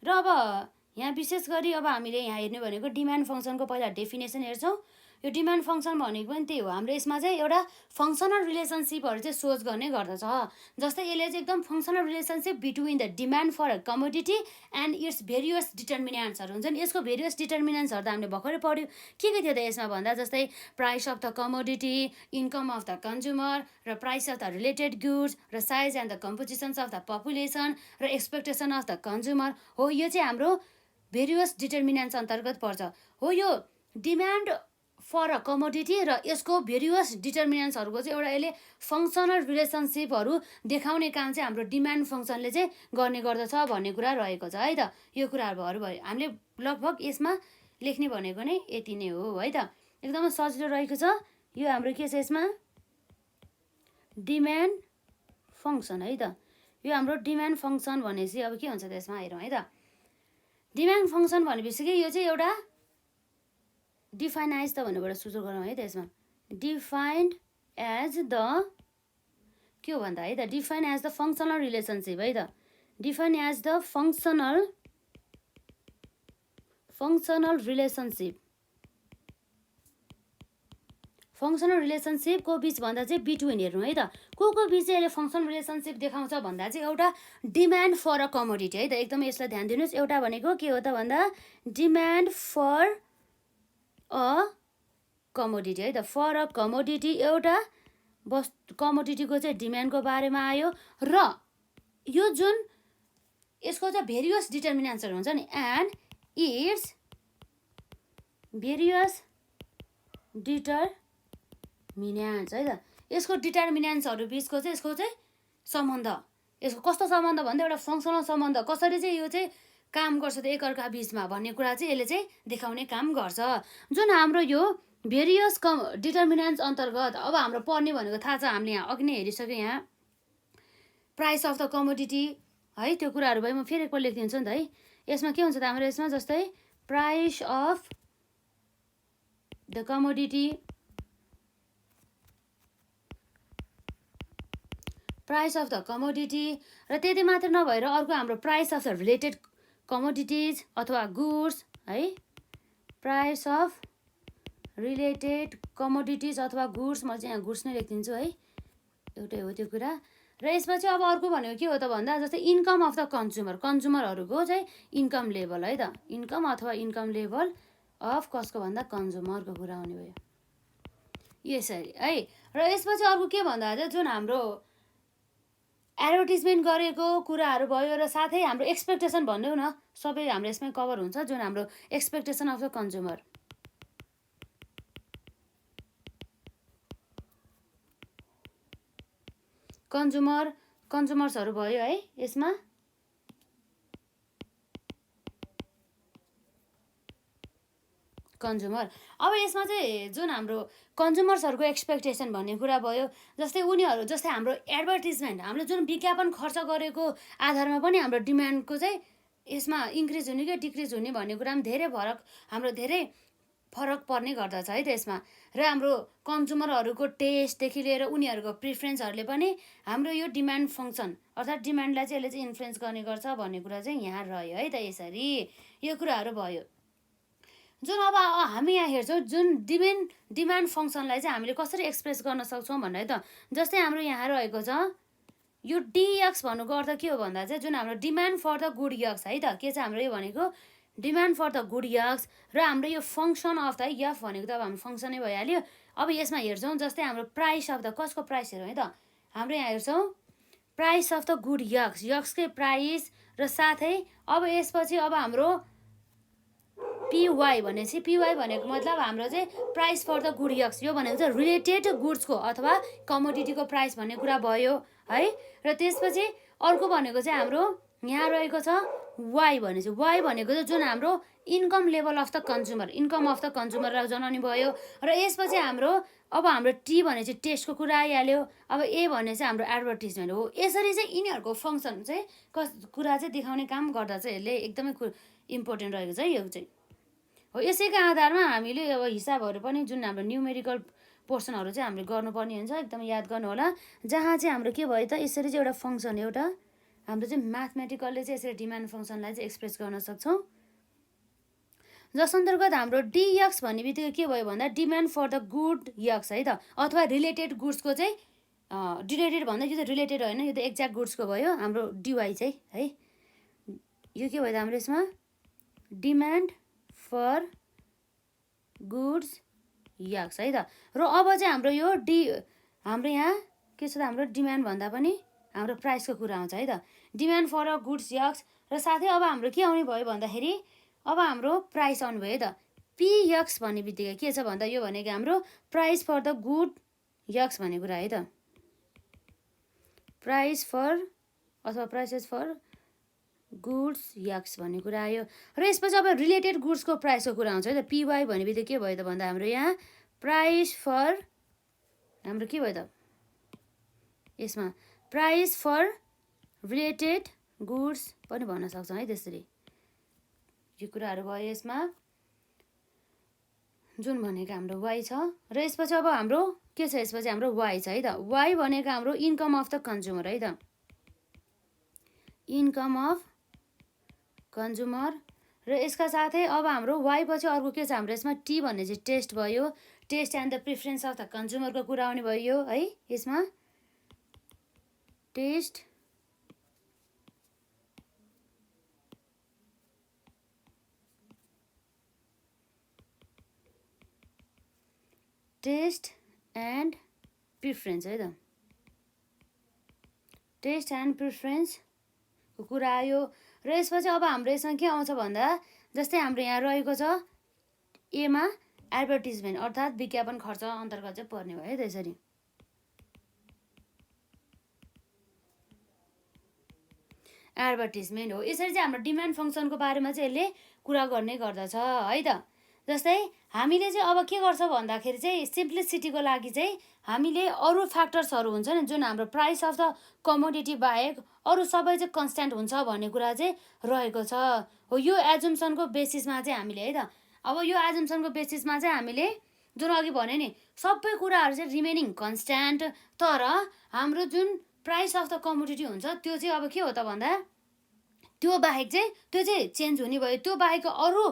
र अब यहाँ विशेष गरी अब हामीले यहाँ हेर्ने भनेको डिमान्ड फङ्सनको पहिला डेफिनेसन हेर्छौँ। यो डिमान्ड फङ्सन भनेको पनि त्यही हो। हाम्रो यसमा चाहिँ एउटा फङ्सनल रिलेसनसिपहरू चाहिँ सोच गर्ने गर्दछ। जस्तै यसले चाहिँ एकदम functional relationship between the demand for a commodity and its various डिटर्मिनेन्ट्सहरू हुन्छन्। यसको भेरियस डिटर्मिनेन्ट्सहरू त हामीले भर्खरै पढ्यो। के थियो त यसमा भन्दा जस्तै price of the commodity, income of the consumer, र price of the related goods, र size and the compositions of the population, र एक्सपेक्टेसन अफ द कन्ज्युमर हो। यो चाहिँ हाम्रो भेरियस डिटर्मिनेन्ट्स अन्तर्गत पर्छ हो। यो डिमान्ड फर अ कमोडिटी र यसको भेरियस डिटर्मिनेन्ट्सहरूको चाहिँ एउटा यसले फङ्सनल रिलेसनसिपहरू देखाउने काम चाहिँ हाम्रो डिमान्ड फङ्सनले चाहिँ गर्ने गर्दछ भन्ने कुरा रहेको छ है त। यो कुराहरू भयो हामीले लगभग यसमा लेख्ने भनेको नै यति नै हो है त। एकदमै सजिलो रहेको छ। यो हाम्रो के छ यसमा डिमान्ड फङ्सन है त। यो हाम्रो डिमान्ड फङ्सन भनेपछि अब के हुन्छ त्यसमा हेरौँ है त। डिमान्ड फङ्सन भनेपछि यो चाहिँ एउटा डिफाइन एज द भन्नेबाट सुरु गरौँ है त यसमा। डिफाइन्ड एज द के हो भन्दा है त define as the functional relationship है त। Define as the functional relationship. Functional रिलेसनसिपको बिच भन्दा चाहिँ बिट्विन हेर्नु है त। को बिच चाहिँ यसले फङ्सनल रिलेसनसिप देखाउँछ भन्दा चाहिँ एउटा डिमान्ड फर अ कमोडिटी है त। एकदम यसलाई ध्यान दिनुहोस्। एउटा भनेको के हो त भन्दा डिमान्ड फर अ कमोडिटी है त। फर अ कमोडिटी एउटा कमोडिटीको चाहिँ डिमान्डको बारेमा आयो। र यो जुन यसको चाहिँ भेरियस डिटर्मिनेन्ट्सहरू हुन्छ नि एन्ड इट्स भेरियस डिटर्मिनेन्ट्स है त। यसको डिटर्मिनेन्ट्सहरू बिचको चाहिँ यसको चाहिँ सम्बन्ध, यसको कस्तो सम्बन्ध भन्दा एउटा फङ्सनल सम्बन्ध, कसरी चाहिँ यो चाहिँ काम गर्छ त एकअर्का बिचमा भन्ने कुरा चाहिँ यसले चाहिँ देखाउने काम गर्छ। जुन हाम्रो यो भेरियस डिटर्मिनेन्ट्स अन्तर्गत अब हाम्रो पढ्ने भनेको थाहा छ, हामीले यहाँ अघि नै हेरिसक्यो। यहाँ प्राइस अफ द कमोडिटी है त्यो कुराहरू भयो। म फेरि एकपल्ट लेखिदिन्छु नि त है। यसमा के हुन्छ त हाम्रो यसमा जस्तै price of the commodity, price of the commodity र त्यति मात्र नभएर अर्को हाम्रो price of the related commodities अथवा गुड्स है। प्राइस अफ रिलेटेड कमोडिटिज अथवा गुड्स, म चाहिँ यहाँ गुड्स नै लेखिदिन्छु है। एउटै हो त्यो कुरा। र यसमा चाहिँ अब अर्को भनेको के हो त भन्दा जस्तै इन्कम अफ द कन्ज्युमरहरूको चाहिँ इन्कम लेभल है त। इन्कम अथवा इन्कम लेभल अफ कसको भन्दा कन्ज्युमरको कुरा हुने भयो यसरी है। र यसपछि अर्को के भन्दा चाहिँ जुन हाम्रो एडभर्टिजमेन्ट गरेको कुराहरू भयो र साथै हाम्रो एक्सपेक्टेसन भनिदेऊ न, सबै हाम्रो यसमै कभर हुन्छ। जुन हाम्रो एक्सपेक्टेसन अफ द कन्ज्युमर्सहरू भयो है यसमा। कन्ज्युमर अब यसमा चाहिँ जुन हाम्रो कन्ज्युमर्सहरूको एक्सपेक्टेसन भन्ने कुरा भयो। जस्तै उनीहरू जस्तै हाम्रो एडभर्टिजमेन्ट, हामीले जुन विज्ञापन खर्च गरेको आधारमा पनि हाम्रो डिमान्डको चाहिँ यसमा इन्क्रिज हुने कि डिक्रिज हुने भन्ने कुरामा धेरै फरक पर्ने गर्दछ है त यसमा। र हाम्रो कन्ज्युमरहरूको टेस्टदेखि लिएर उनीहरूको प्रिफरेन्सहरूले पनि हाम्रो यो डिमान्ड फङ्सन अर्थात् डिमान्डलाई चाहिँ यसले चाहिँ इन्फ्लुएन्स गर्ने गर्छ भन्ने कुरा चाहिँ यहाँ रह्यो है त। यसरी यो कुराहरू भयो। जुन अब हामी यहाँ हेर्छौँ जुन डिमान्ड फङ्सनलाई चाहिँ हामीले कसरी एक्सप्रेस गर्न सक्छौँ भन्दा है त। जस्तै हाम्रो यहाँ रहेको छ यो डिएक्स भन्नुको अर्थ के हो भन्दा चाहिँ जुन हाम्रो demand for the good X है त। के छ हाम्रो यो भनेको demand for the good X र हाम्रो यो फङ्सन अफ द यफ भनेको त अब हाम्रो फङ्सनै भइहाल्यो। अब यसमा हेर्छौँ जस्तै हाम्रो प्राइस अफ द कसको प्राइस हेरौँ है त। हाम्रो यहाँ हेर्छौँ price of the good X, यक्सकै प्राइस र साथै अब यसपछि अब हाम्रो पिवाई भनेपछि पिवाई भनेको मतलब हाम्रो चाहिँ price for the good X, यो भनेको चाहिँ रिलेटेड गुड्सको अथवा कमोडिटीको प्राइस भन्ने कुरा भयो है। र त्यसपछि अर्को भनेको चाहिँ हाम्रो यहाँ रहेको छ वाई भनेपछि, वाई भनेको चाहिँ जुन हाम्रो income level of the consumer, income of the कन्ज्युमरलाई जनाउने भयो। र यसपछि हाम्रो अब हाम्रो टी भने चाहिँ टेस्टको कुरा आइहाल्यो। अब ए भने चाहिँ हाम्रो एडभर्टिजमेन्ट हो। यसरी चाहिँ यिनीहरूको फङ्सन चाहिँ कुरा चाहिँ देखाउने काम गर्दा चाहिँ यसले एकदमै इम्पोर्टेन्ट रहेको छ यो चाहिँ हो। यसैको आधारमा हामीले अब हिसाबहरू पनि जुन हाम्रो न्युमेरिकल पोर्सनहरू चाहिँ हामीले गर्नुपर्ने हुन्छ, एकदम याद गर्नु होला। जहाँ चाहिँ हाम्रो के भयो त यसरी चाहिँ एउटा फङ्सन, एउटा हाम्रो चाहिँ म्याथमेटिकलले चाहिँ यसरी डिमान्ड फङ्सनलाई चाहिँ एक्सप्रेस गर्न सक्छौँ। जस अन्तर्गत हाम्रो डियक्स भन्ने बित्तिकै के भयो भन्दा demand for the good X है त, अथवा रिलेटेड गुड्सको चाहिँ रिलेटेड भन्दा यो त रिलेटेड होइन, यो त एक्ज्याक्ट गुड्सको भयो हाम्रो डिवाई चाहिँ है। यो के भयो त हाम्रो यसमा डिमान्ड फर गुड्स यक्स है त। र अब चाहिँ हाम्रो यो हाम्रो यहाँ के छ त हाम्रो डिमान्ड भन्दा पनि हाम्रो प्राइसको कुरा आउँछ है त, demand for a goods X. र साथै अब हाम्रो के आउने भयो भन्दाखेरि अब हाम्रो प्राइस आउनु भयो त, पियक्स भन्ने बित्तिकै के छ भन्दा यो भनेको हाम्रो price for the good X भन्ने कुरा है त, प्राइस फर अथवा प्राइसेस फर गुड्स यक्स भन्ने कुरा आयो। र यसपछि अब रिलेटेड गुड्सको प्राइसको कुरा आउँछ है त, पिवाई भन्ने बित्तिकै के भयो त भन्दा हाम्रो यहाँ प्राइस फर हाम्रो के भयो त यसमा प्राइस फर रिलेटेड गुड्स पनि भन्न सक्छौँ है। त्यसरी यो कुराहरू भयो यसमा जुन भनेको हाम्रो वाई छ। र यसपछि अब हाम्रो के छ, यसपछि हाम्रो वाई छ है त, वाई भनेको हाम्रो इन्कम अफ द कन्ज्युमर है त, इन्कम अफ कन्ज्युमर। र यसका साथै अब हाम्रो वाई पछि अर्को के छ हाम्रो यसमा टी भन्ने चाहिँ टेस्ट भयो, taste and the preference of the कन्ज्युमरको कुरा आउने भयो है। यसमा टेस्ट टेस्ट एन्ड प्रिफरेन्स है त, टेस्ट एन्ड प्रिफरेन्सको कुरा आयो। र यसपछि अब हाम्रो यसमा के आउँछ भन्दा जस्तै हाम्रो यहाँ रहेको छ एमा एडभर्टिजमेन्ट अर्थात् विज्ञापन खर्च अन्तर्गत चाहिँ पर्ने भयो है त। यसरी एडभर्टिजमेन्ट हो। यसरी चाहिँ हाम्रो डिमान्ड फङ्सनको बारेमा चाहिँ यसले कुरा गर्ने गर्दछ है त। जस्तै हामीले चाहिँ अब के गर्छ भन्दाखेरि चाहिँ सिम्प्लिसिटीको लागि चाहिँ हामीले अरू फ्याक्टर्सहरू हुन्छ नि जुन हाम्रो प्राइस अफ द कमोडिटी बाहेक अरू सबै चाहिँ कन्स्ट्यान्ट हुन्छ भन्ने कुरा चाहिँ रहेको छ हो। यो एजुम्सनको बेसिसमा चाहिँ हामीले है त, अब यो एजुम्सनको बेसिसमा चाहिँ हामीले जुन अघि भने नि सबै कुराहरू चाहिँ रिमेनिङ कन्स्ट्यान्ट, तर हाम्रो जुन प्राइस अफ द कमोडिटी हुन्छ त्यो चाहिँ अब के हो त भन्दा त्यो बाहेक चाहिँ त्यो चाहिँ चेन्ज हुने भयो। त्यो बाहेक अरू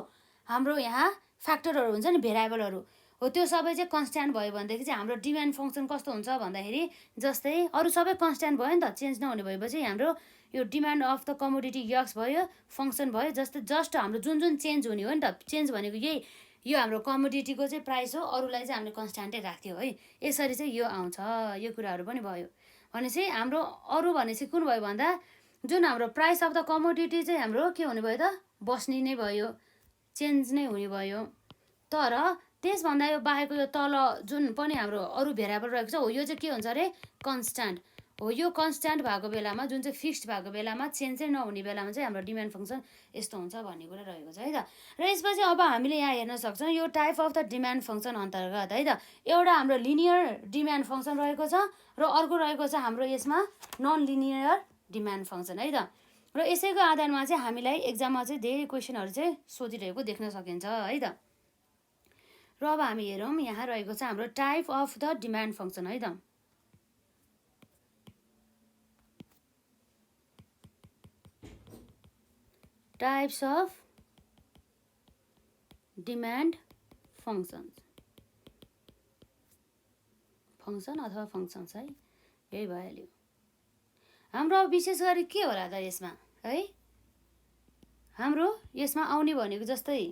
हाम्रो यहाँ फ्याक्टरहरू हुन्छ नि भेरिएबलहरू हो, त्यो सबै चाहिँ कन्स्ट्यान्ट भयो भनेदेखि चाहिँ हाम्रो डिमान्ड फङ्सन कस्तो हुन्छ भन्दाखेरि जस्तै अरू सबै कन्स्ट्यान्ट भयो नि त, चेन्ज नहुने भएपछि हाम्रो यो demand of the commodity x भयो फङ्सन भयो। जस्तै जस्ट हाम्रो जुन जुन चेन्ज हुने हो नि त, चेन्ज भनेको यही यो हाम्रो कमोडिटीको चाहिँ प्राइस हो, अरूलाई चाहिँ हामीले कन्स्ट्यान्टै राख्थ्यो है। यसरी चाहिँ यो आउँछ, यो कुराहरू पनि भयो। भनेपछि हाम्रो अरू भनेपछि कुन भयो भन्दा जुन हाम्रो प्राइस अफ द कमोडिटी चाहिँ हाम्रो के हुने भयो त बस्ने नै भयो, चेन्ज नै हुने भयो। तर त्यसभन्दा यो बाहेकको यो तल जुन पनि हाम्रो अरू भेरिएबल रहेको छ हो यो चाहिँ के हुन्छ अरे कन्स्ट्यान्ट हो। यो कन्स्ट्यान्ट भएको बेलामा जुन चाहिँ फिक्स्ड भएको बेलामा चेन्ज चाहिँ नहुने बेलामा चाहिँ हाम्रो डिमान्ड फङ्सन यस्तो हुन्छ भन्ने कुरा रहेको छ है त। र यसपछि अब हामीले यहाँ हेर्न सक्छौँ यो type of the demand function अन्तर्गत है त एउटा हाम्रो लिनियर डिमान्ड फङ्सन रहेको छ र अर्को रहेको छ हाम्रो यसमा नन लिनियर डिमान्ड फङ्सन है त। र यसैको आधारमा चाहिँ हामीलाई एक्जाममा चाहिँ धेरै क्वेसनहरू चाहिँ सोधिरहेको देख्न सकिन्छ है त। र अब हामी हेरौँ यहाँ रहेको छ हाम्रो type of the demand function है त। टाइप्स अफ डिमान्ड फङ्सन अथवा फङ्सन्स है, यही भइहाल्यो। हाम्रो विशेष गरी के होला त यसमा है, हाम्रो यसमा आउने भनेको जस्तै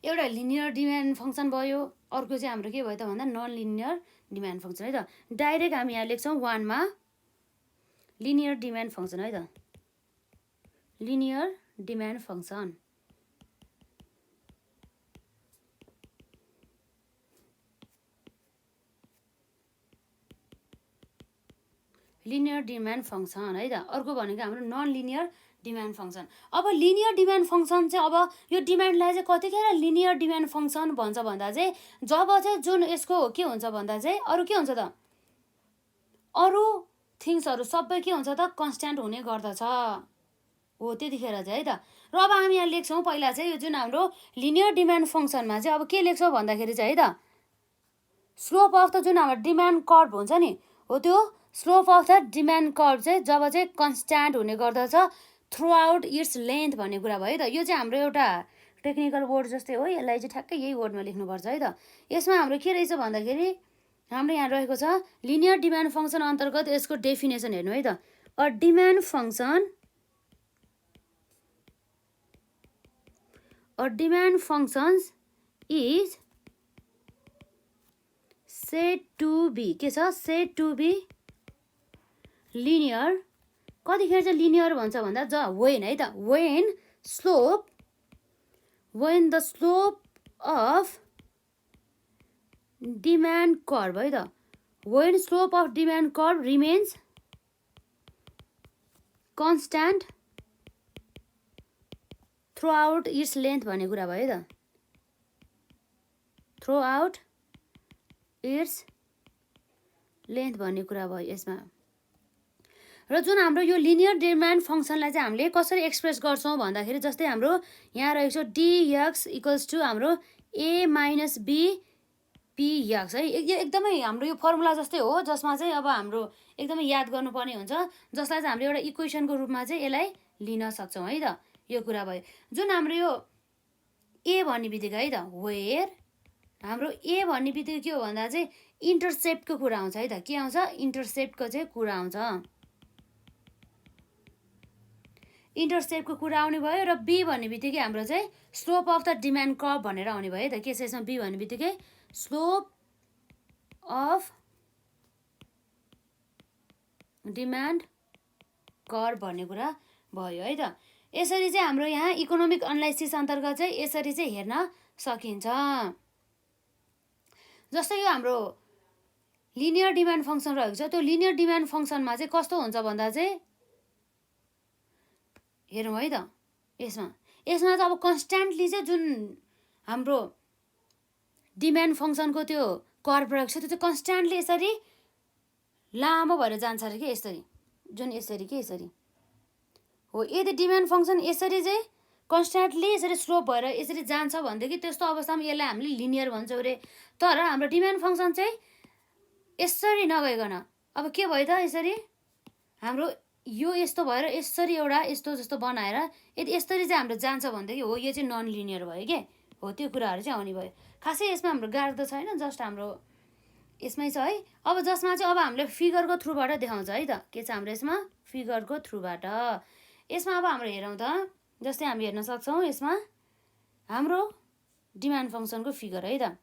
एउटा लिनियर डिमान्ड फङ्सन भयो, अर्को चाहिँ हाम्रो के भयो त भन्दा नन लिनियर डिमान्ड फङ्सन है त। डाइरेक्ट हामी यहाँ लेख्छौँ वानमा लिनियर डिमान्ड फङ्सन है त, linear demand function. Linear demand function है त। अर्को भनेको हाम्रो नन लिनियर डिमान्ड फङ्सन। अब लिनियर डिमान्ड फङ्सन चाहिँ अब यो डिमान्डलाई चाहिँ कतिखेर लिनियर डिमान्ड फङ्सन भन्छ भन्दा चाहिँ जब चाहिँ जुन यसको के हुन्छ भन्दा चाहिँ अरू के हुन्छ त, अरू थिङ्सहरू सबै के हुन्छ त कन्स्ट्यान्ट हुने गर्दछ हो त्यतिखेर चाहिँ है त। र अब हामी यहाँ लेख्छौँ पहिला चाहिँ यो जुन हाम्रो लिनियर डिमान्ड फङ्सनमा चाहिँ अब के लेख्छौँ भन्दाखेरि चाहिँ है त, स्लोप अफ द जुन हाम्रो डिमान्ड कर्भ हुन्छ नि हो त्यो slope of the demand curve चाहिँ जब चाहिँ कन्स्ट्यान्ट हुने गर्दछ थ्रु आउट इट्स लेन्थ भन्ने कुरा भयो त। यो चाहिँ हाम्रो एउटा टेक्निकल वर्ड जस्तै हो, यसलाई चाहिँ ठ्याक्कै यही वर्डमा लेख्नुपर्छ है त। यसमा हाम्रो के रहेछ भन्दाखेरि हाम्रो यहाँ रहेको छ लिनियर डिमान्ड फङ्सन अन्तर्गत यसको डेफिनेसन हेर्नु है त। A demand functions is said to be, के छ सेड टु बी लिनियर। कतिखेर चाहिँ लिनियर भन्छ भन्दा वेन है त, when the slope of demand curve है त, when slope of demand curve remains constant through out its length भन्ने कुरा भयो त, थ्रु आउट इट्स लेन्थ भन्ने कुरा भयो यसमा। र जुन हाम्रो यो लिनियर डिमान्ड फङ्सनलाई चाहिँ हामीले कसरी एक्सप्रेस गर्छौँ भन्दाखेरि जस्तै हाम्रो यहाँ रहेको छ dx इक्वल्स टु हाम्रो a माइनस b px है। एकदमै हाम्रो यो फर्मुला जस्तै हो जसमा चाहिँ अब हाम्रो एकदमै याद गर्नुपर्ने हुन्छ, जसलाई चाहिँ हामीले एउटा इक्वेसनको रूपमा चाहिँ यसलाई लिन सक्छौँ है त। यो कुरा भयो जुन हाम्रो यो a भन्ने बित्तिकै है त, वेयर हाम्रो a भन्ने बित्तिकै के हो भन्दा चाहिँ इन्टरसेप्टको कुरा आउँछ है त। के आउँछ, इन्टरसेप्टको चाहिँ कुरा आउँछ, इन्टरसेप्टको कुरा आउने भयो। र बी भन्ने बित्तिकै हाम्रो चाहिँ slope of the demand curve भनेर आउने भयो है त। के छ यसमा बी भन्ने बित्तिकै स्लोप अफ डिमान्ड कर्भ भन्ने कुरा भयो है त। यसरी चाहिँ हाम्रो यहाँ इकोनोमिक एनालाइसिस अन्तर्गत चाहिँ यसरी चाहिँ हेर्न सकिन्छ। जस्तै यो हाम्रो लिनियर डिमान्ड फङ्सन रहेको छ, त्यो लिनियर डिमान्ड फङ्सनमा चाहिँ कस्तो हुन्छ भन्दा चाहिँ हेरौँ है त। यसमा चाहिँ अब कन्स्ट्यान्टली चाहिँ जुन हाम्रो डिमान्ड फङ्सनको त्यो कर्भ रहेको छ त्यो चाहिँ कन्स्ट्यान्टली यसरी लामो भएर जान्छ अरे कि यसरी, जुन यसरी के यसरी हो। यदि डिमान्ड फङ्सन यसरी चाहिँ कन्स्ट्यान्टली यसरी स्लोप भएर यसरी जान्छ भनेदेखि त्यस्तो अवस्थामा यसलाई हामीले लिनियर भन्छौँ अरे। तर हाम्रो डिमान्ड फङ्सन चाहिँ यसरी नभइकन अब के भयो त, यसरी हाम्रो यो यस्तो भएर यसरी एउटा यस्तो जस्तो बनाएर यदि यसरी चाहिँ हाम्रो जान्छ भनेदेखि हो यो चाहिँ नन लिनियर भयो के हो। त्यो कुराहरू चाहिँ आउने भयो। खासै यसमा हाम्रो गाह्रो त छैन, जस्ट हाम्रो यसमै छ है। अब जसमा चाहिँ अब हामीले फिगरको थ्रुबाट देखाउँछ है त। के छ हाम्रो यसमा फिगरको थ्रुबाट। यसमा अब हाम्रो हेरौँ त, जस्तै हामी हेर्न सक्छौँ यसमा हाम्रो डिमान्ड फङ्सनको फिगर है त।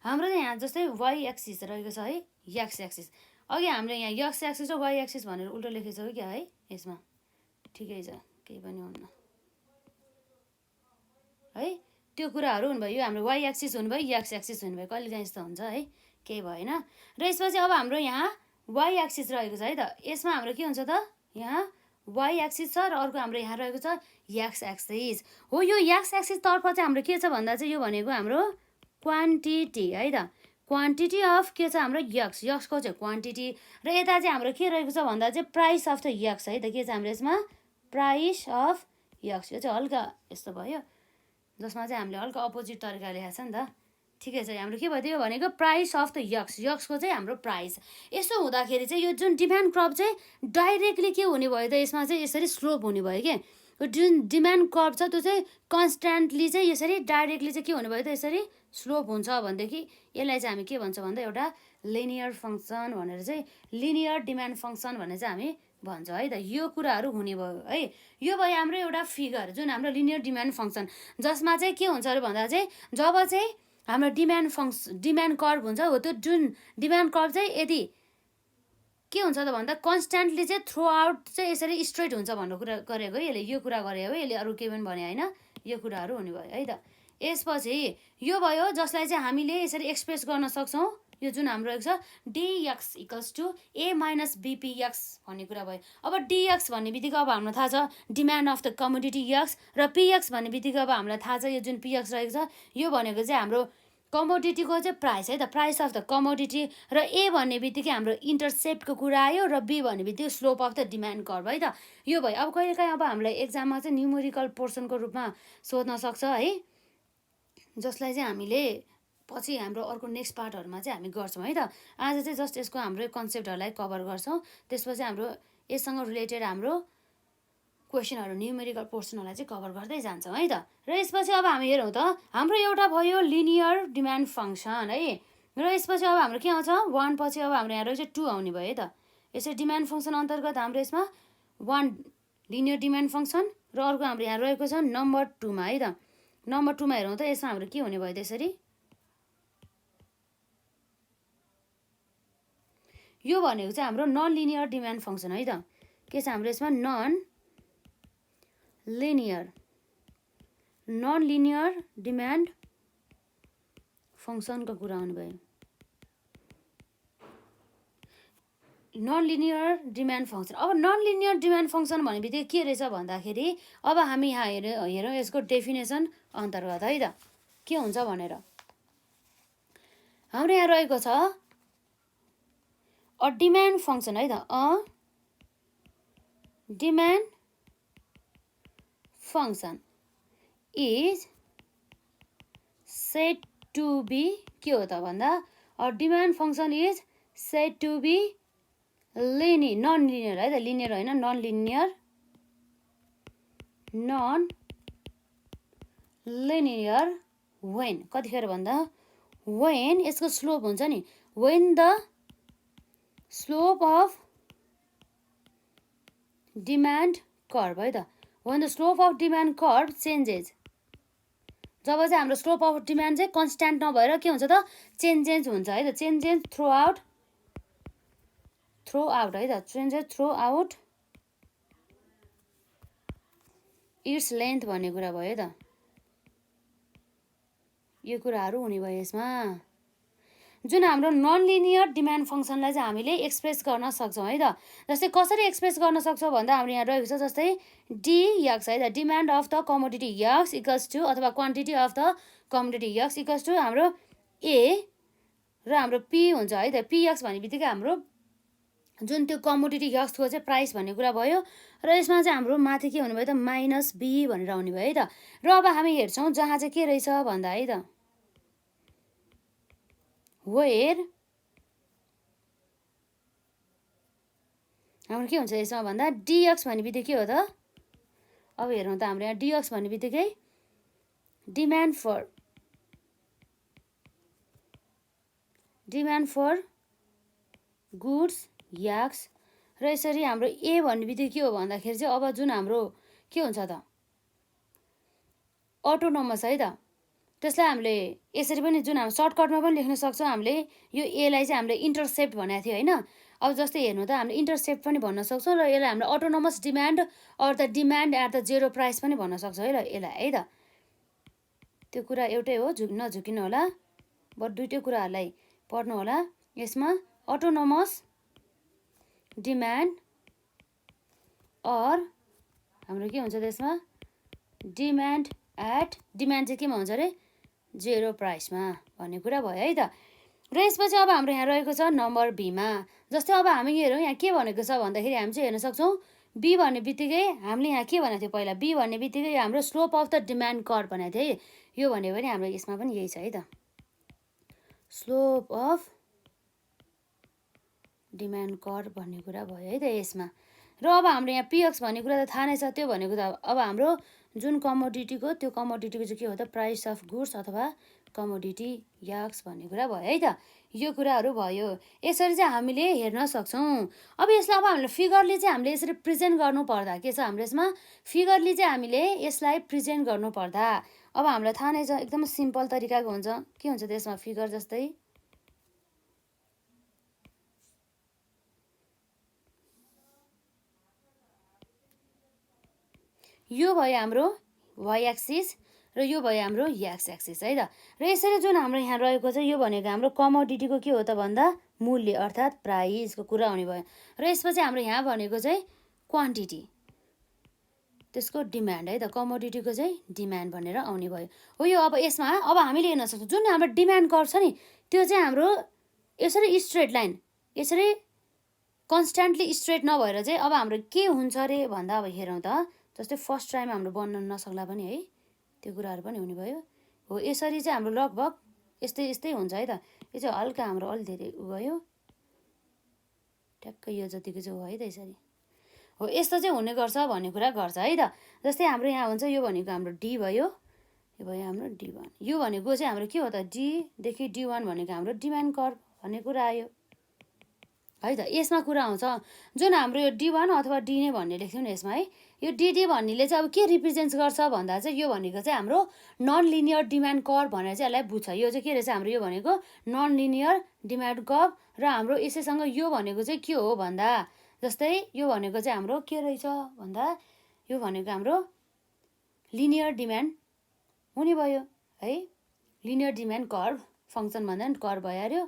हाम्रो चाहिँ यहाँ जस्तै वाइ एक्सिस रहेको छ है, एक्स एक्सिस। अघि हामीले यहाँ एक्स एक्सिस र वाइ एक्सिस भनेर उल्टो लेखेको छ क्या है। यसमा ठिकै छ, केही पनि हुन्न है। त्यो कुराहरू हुनुभयो, यो हाम्रो वाइ एक्सिस हुनुभयो, एक्स एक्सिस हुनुभयो, कहिले काहीँ यस्तो हुन्छ है, केही भएन। र यसपछि अब हाम्रो यहाँ वाइ एक्सिस रहेको छ है त। यसमा हाम्रो के हुन्छ त, यहाँ वाइ एक्सिस छ र अर्को हाम्रो यहाँ रहेको छ एक्स एक्सिस हो। यो एक्स एक्सिसतर्फ चाहिँ हाम्रो के छ भन्दा चाहिँ यो भनेको हाम्रो क्वान्टिटी है त, क्वान्टिटी अफ के छ हाम्रो यक्सको चाहिँ क्वान्टिटी। र यता चाहिँ हाम्रो के रहेको छ भन्दा चाहिँ प्राइस अफ द यक्स है त। के छ हाम्रो यसमा प्राइस अफ यक्स। यो चाहिँ हल्का यस्तो भयो, जसमा चाहिँ हामीले हल्का अपोजिट तरिकाले लेखेको छ नि त। ठिकै छ, हाम्रो के भयो त्यो भनेको प्राइस अफ द यक्सको चाहिँ हाम्रो प्राइस। यसो हुँदाखेरि चाहिँ यो जुन डिमान्ड कर्भ चाहिँ डाइरेक्टली के हुने भयो त, यसमा चाहिँ यसरी स्लोप हुने भयो कि यो जुन डिमान्ड कर्भ छ त्यो चाहिँ कन्स्ट्यान्टली चाहिँ यसरी डाइरेक्टली चाहिँ के हुने भयो त, यसरी स्लोप हुन्छ भनेदेखि यसलाई चाहिँ हामी के भन्छ भन्दा एउटा लिनियर फङ्सन भनेर चाहिँ लिनियर डिमान्ड फङ्सन भनेर चाहिँ हामी भन्छ है त। यो कुराहरू हुने भयो है। यो भयो हाम्रो एउटा फिगर जुन हाम्रो लिनियर डिमान्ड फङ्सन, जसमा चाहिँ के हुन्छ अरे भन्दा चाहिँ जब चाहिँ हाम्रो डिमान्ड कर्भ हुन्छ हो, त्यो जुन डिमान्ड कर्भ चाहिँ यदि के हुन्छ त भन्दा कन्स्ट्यान्टली चाहिँ थ्रु आउट चाहिँ यसरी स्ट्रेट हुन्छ भन्ने कुरा गरेको है यसले, यो कुरा गरे हो यसले, अरू के पनि भने होइन, यो कुराहरू हुने भयो है त। यसपछि यो भयो जसलाई चाहिँ हामीले यसरी एक्सप्रेस गर्न सक्छौँ, यो जुन हाम्रो छ D X equals to A minus B P X भन्ने कुरा भयो। अब डिएक्स भन्ने बित्तिकै अब हामीलाई थाहा छ demand of the commodity x, र पिएक्स भन्ने बित्तिकै अब हामीलाई थाहा छ यो जुन पिएक्स रहेको छ यो भनेको चाहिँ हाम्रो कमोडिटीको चाहिँ प्राइस है त, प्राइस अफ द कमोडिटी, र ए भन्ने बित्तिकै हाम्रो इन्टरसेप्टको कुरा आयो, र बी भन्ने बित्तिकै slope of the demand curve है त, यो भयो। अब कहिलेकाहीँ अब हामीलाई एक्जाममा चाहिँ न्युमेरिकल पोर्सनको रूपमा सोध्न सक्छ है, जसलाई चाहिँ हामीले पछि हाम्रो अर्को नेक्स्ट पार्टहरूमा चाहिँ हामी गर्छौँ है त। आज चाहिँ जस्ट यसको हाम्रो कन्सेप्टहरूलाई कभर गर्छौँ, त्यसपछि हाम्रो यससँग रिलेटेड हाम्रो क्वेसनहरू न्युमेरिकल पोर्सनहरूलाई चाहिँ कभर गर्दै जान्छौँ है त। र यसपछि अब हामी हेरौँ त हाम्रो एउटा भयो लिनियर डिमान्ड फङ्सन है, र यसपछि अब हाम्रो के आउँछ 1 पछि अब हाम्रो यहाँ रहेछ 2 आउने भयो है त। यसरी डिमान्ड फङ्सन अन्तर्गत हाम्रो यसमा 1 लिनियर डिमान्ड फङ्सन, र अर्को हाम्रो यहाँ रहेको छ नम्बर 2मा है त। नम्बर 2मा हेरौँ त यसमा हाम्रो के हुने भयो त्यसरी, यो भनेको चाहिँ हाम्रो नन लिनियर डिमान्ड फङ्सन है त। के छ हाम्रो यसमा नन लिनियर डिमान्ड फङ्सनको कुरा आउनु भयो। नन लिनियर डिमान्ड फङ्सन, अब नन लिनियर डिमान्ड फङ्सन भन्ने बित्तिकै के रहेछ भन्दाखेरि अब हामी यहाँ हेरौँ यसको डेफिनेसन अन्तर्गत है त के हुन्छ भनेर। हाम्रो यहाँ रहेको छ अ डिमान्ड फङ्सन है त, a demand function is said to be, के हो त भन्दा a demand function is said to be non linear है त, लिनियर होइन नन लिनियर वेन, कतिखेर भन्दा वेन यसको स्लोप हुन्छ नि, when the slope of demand curve है त, when the slope of demand curve changes, जब चाहिँ हाम्रो स्लोप अफ डिमान्ड चाहिँ कन्स्ट्यान्ट नभएर के हुन्छ त चेन्जेस हुन्छ है त, चेन्जेस थ्रु आउट है त, changes throughout its length भन्ने कुरा भयो त, यो कुराहरू हुने भयो यसमा। जुन हाम्रो नन लिनियर डिमान्ड फङ्सनलाई चाहिँ हामीले एक्सप्रेस गर्न सक्छौँ है त। जस्तै कसरी एक्सप्रेस गर्न सक्छौँ भन्दा हाम्रो यहाँ रहेको छ जस्तै डिएक्स है त, demand of the commodity X equals to, अथवा quantity of the commodity X equals to हाम्रो ए र हाम्रो पी हुन्छ है त। पिएक्स भन्ने बित्तिकै हाम्रो जुन त्यो कमोडिटी एक्सको चाहिँ प्राइस भन्ने कुरा भयो, र यसमा चाहिँ हाम्रो माथि के हुने भयो त माइनस बी भनेर आउने भयो है त। र अब हामी हेर्छौँ जहाँ चाहिँ के रहेछ भन्दा है त वेयर हाम्रो के हुन्छ यसमा भन्दा डिएक्स भन्ने बित्तिकै के हो त, अब हेरौँ त हाम्रो यहाँ डिएक्स भन्ने बित्तिकै डिमान्ड फर गुड्स याक्स, र यसरी हाम्रो ए भन्ने बित्तिकै के हो भन्दाखेरि चाहिँ अब जुन हाम्रो के हुन्छ त अटोनोमस है त, त्यसलाई हामीले यसरी पनि जुन हाम्रो सर्टकटमा पनि लेख्न सक्छौँ हामीले, यो एलाई चाहिँ हामीले इन्टरसेप्ट भनेको थियो होइन। अब जस्तै हेर्नु त हामीले इन्टरसेप्ट पनि भन्न सक्छौँ, र यसलाई हामीले autonomous demand or the demand at the zero price पनि भन्न सक्छौँ है यसलाई है त। त्यो कुरा एउटै हो, नझुकिनु होला, बट दुइटै कुराहरूलाई पढ्नु होला। यसमा अटोनोमस डिमान्ड अर हाम्रो के हुन्छ त्यसमा डिमान्ड चाहिँ केमा हुन्छ अरे जेरो प्राइसमा भन्ने कुरा भयो है त। र यसपछि अब हाम्रो यहाँ रहेको छ नम्बर बीमा, जस्तै अब हामी हेरौँ यहाँ के भनेको छ भन्दाखेरि हामी चाहिँ हेर्न सक्छौँ बी भन्ने बित्तिकै हामीले यहाँ के भनेको थियो पहिला, बी भन्ने बित्तिकै हाम्रो slope of the demand curve भनेको थियो है, यो भन्यो भने हाम्रो यसमा पनि यही छ है त, स्लोप अफ डिमान्ड कर्भ भन्ने कुरा भयो है त यसमा। र अब हाम्रो यहाँ पिएक्स भन्ने कुरा त थाहा नै छ, त्यो भनेको त अब हाम्रो जुन कमोडिटीको त्यो कमोडिटीको चाहिँ के हो त प्राइस अफ गुड्स अथवा कमोडिटी याक्स भन्ने कुरा भयो है त, यो कुराहरू भयो। यसरी चाहिँ हामीले हेर्न सक्छौँ। अब यसलाई अब हामीले फिगरली चाहिँ हामीले यसरी प्रेजेन्ट गर्नुपर्दा के छ हाम्रो यसमा, फिगरली चाहिँ हामीले यसलाई प्रेजेन्ट गर्नुपर्दा अब हामीलाई थाहा नै छ एकदम सिम्पल तरिकाको हुन्छ, के हुन्छ त्यसमा फिगर, जस्तै यो भयो हाम्रो वाइ एक्सिस र यो भयो हाम्रो एक्स एक्सिस है त। र यसरी जुन हाम्रो यहाँ रहेको छ यो भनेको हाम्रो कमोडिटीको के हो त भन्दा मूल्य अर्थात् प्राइसको कुरा आउने भयो। र यसपछि हाम्रो यहाँ भनेको चाहिँ क्वान्टिटी, त्यसको डिमान्ड है त, कमोडिटीको चाहिँ डिमान्ड भनेर आउने भयो। हो यो अब यसमा अब हामीले हेर्न सक्छौँ जुन हाम्रो डिमान्ड कर्भ छ नि त्यो चाहिँ हाम्रो यसरी स्ट्रेट लाइन यसरी कन्स्ट्यान्टली स्ट्रेट नभएर चाहिँ अब हाम्रो के हुन्छ अरे भन्दा अब हेरौँ त, जस्तै फर्स्ट ट्राइमा हाम्रो बन्न नसक्ला पनि है, त्यो कुराहरू पनि हुने भयो। हो यसरी चाहिँ हाम्रो लगभग यस्तै यस्तै हुन्छ है त। यो चाहिँ हल्का हाम्रो अलि धेरै भयो, ट्याक्कै यो जतिको चाहिँ हो है त यसरी। हो यस्तो चाहिँ हुने गर्छ भन्ने कुरा गर्छ है त। जस्तै हाम्रो यहाँ हुन्छ यो भनेको हाम्रो डी भयो, यो भयो हाम्रो D1। यो भनेको चाहिँ हाम्रो के हो त, डीदेखि D1 भनेको हाम्रो डिमान्ड कर्भ भन्ने कुरा आयो है त। यसमा कुरा आउँछ जुन हाम्रो यो D1 अथवा डी नै भन्ने लेख्छौँ नि यसमा है, यो DD भन्नेले चाहिँ अब के रिप्रेजेन्ट गर्छ भन्दा चाहिँ यो भनेको चाहिँ हाम्रो नन लिनियर डिमान्ड कर्भ भनेर चाहिँ यसलाई बुझ्छ। यो चाहिँ के रहेछ हाम्रो यो भनेको नन लिनियर डिमान्ड कर्भ र हाम्रो यसैसँग यो भनेको चाहिँ के हो भन्दा जस्तै यो भनेको चाहिँ हाम्रो के रहेछ भन्दा यो भनेको हाम्रो लिनियर डिमान्ड हुने भयो है, लिनियर डिमान्ड कर्भ फङ्सन भन्दा नि कर्भ भइहाल्यो।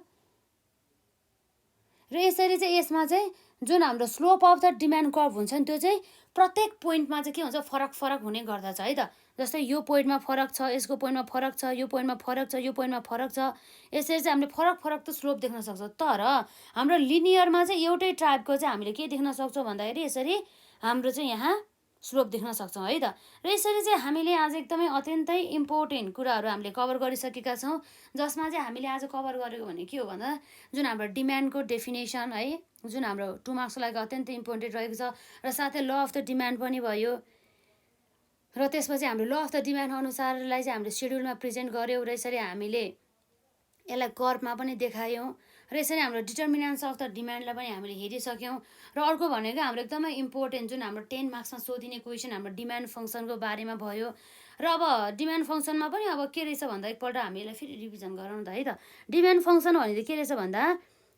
र यसरी चाहिँ यसमा चाहिँ जुन हाम्रो slope of the demand curve हुन्छ नि त्यो चाहिँ प्रत्येक पोइन्टमा चाहिँ के हुन्छ फरक फरक हुने गर्दछ है त। जस्तै यो पोइन्टमा फरक छ, यसको पोइन्टमा फरक छ, यो पोइन्टमा फरक छ, यो पोइन्टमा फरक छ, यसरी चाहिँ हामीले फरक फरक त स्लोप देख्न सक्छौँ। तर हाम्रो लिनियरमा चाहिँ एउटै टाइपको चाहिँ हामीले के देख्न सक्छौँ भन्दाखेरि यसरी हाम्रो चाहिँ यहाँ स्लोप देख्न सक्छौँ है त। र यसरी चाहिँ हामीले आज एकदमै अत्यन्तै इम्पोर्टेन्ट कुराहरू हामीले कभर गरिसकेका छौँ, जसमा चाहिँ हामीले आज कभर गरेको भने के हो भन्दा जुन हाम्रो डिमान्डको डेफिनेसन है, जुन हाम्रो 2 मार्क्सको लागि अत्यन्तै इम्पोर्टेन्ट रहेको छ, र साथै ल अफ द डिमान्ड पनि भयो। र त्यसपछि हाम्रो ल अफ द डिमान्ड अनुसारलाई चाहिँ हामीले सेड्युलमा प्रेजेन्ट गऱ्यौँ, र यसरी हामीले यसलाई कर्भमा पनि देखायौँ, र यसरी हाम्रो डिटर्मिनेन्ट्स अफ द डिमान्डलाई पनि हामीले हेरिसक्यौँ। र अर्को भनेको हाम्रो एकदमै इम्पोर्टेन्ट जुन हाम्रो 10 मार्क्समा सोधिने क्वेसन हाम्रो डिमान्ड फङ्सनको बारेमा भयो। र अब डिमान्ड फङ्सनमा पनि अब के रहेछ भन्दा एकपल्ट हामीलाई फेरि रिभिजन गरौँ त है त। डिमान्ड फङ्सन भनेको के रहेछ भन्दा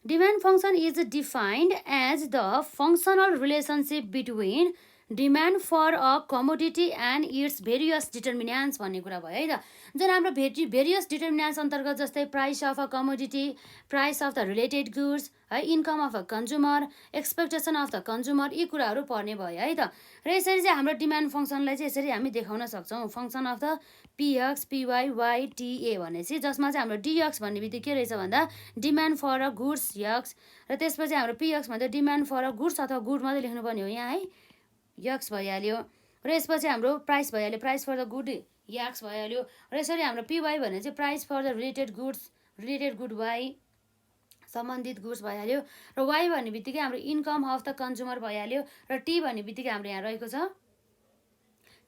demand function is defined as the functional relationship between demand for a commodity and its various determinants भन्ने कुरा भयो है त। जुन हाम्रो भेरियस डिटर्मिनेन्ट्स अन्तर्गत जस्तै price of a commodity, price of the related goods है, income of a consumer, expectation of the consumer, यी कुराहरू पर्ने भयो है त। र यसरी चाहिँ हाम्रो डिमान्ड फङ्सनलाई चाहिँ यसरी हामी देखाउन सक्छौँ, फङ्सन अफ द पिएक्स पिवाई वाइटिए भनेपछि, जसमा चाहिँ हाम्रो डिएक्स भन्ने बित्तिकै के रहेछ भन्दा demand for a goods X, र त्यसपछि हाम्रो पिएक्स भन्दा डिमान्ड फर अ गुड्स अथवा गुड मात्रै लेख्नुपर्ने हो यहाँ है, यक्स भइहाल्यो। र यसपछि हाम्रो प्राइस भइहाल्यो, price for the good X भइहाल्यो। र यसरी हाम्रो पिवाई भने चाहिँ price for the related good Y, सम्बन्धित गुड्स भइहाल्यो। र वाइ भन्ने बित्तिकै हाम्रो इन्कम अफ द कन्ज्युमर भइहाल्यो। र टी भन्ने बित्तिकै हाम्रो यहाँ रहेको छ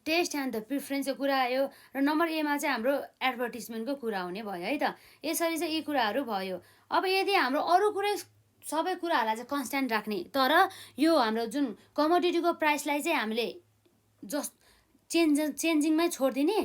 टेस्ट एन्ड द प्रिफरेन्सको कुरा आयो। र नम्बर एमा चाहिँ हाम्रो एडभर्टिजमेन्टको कुरा हुने भयो है त। यसरी चाहिँ यी कुराहरू भयो। अब यदि हाम्रो अरू कुरै सबै कुराहरूलाई चाहिँ कन्स्ट्यान्ट राख्ने, तर यो हाम्रो जुन कमोडिटीको प्राइसलाई चाहिँ हामीले चेन्जिङमै छोडिदिने,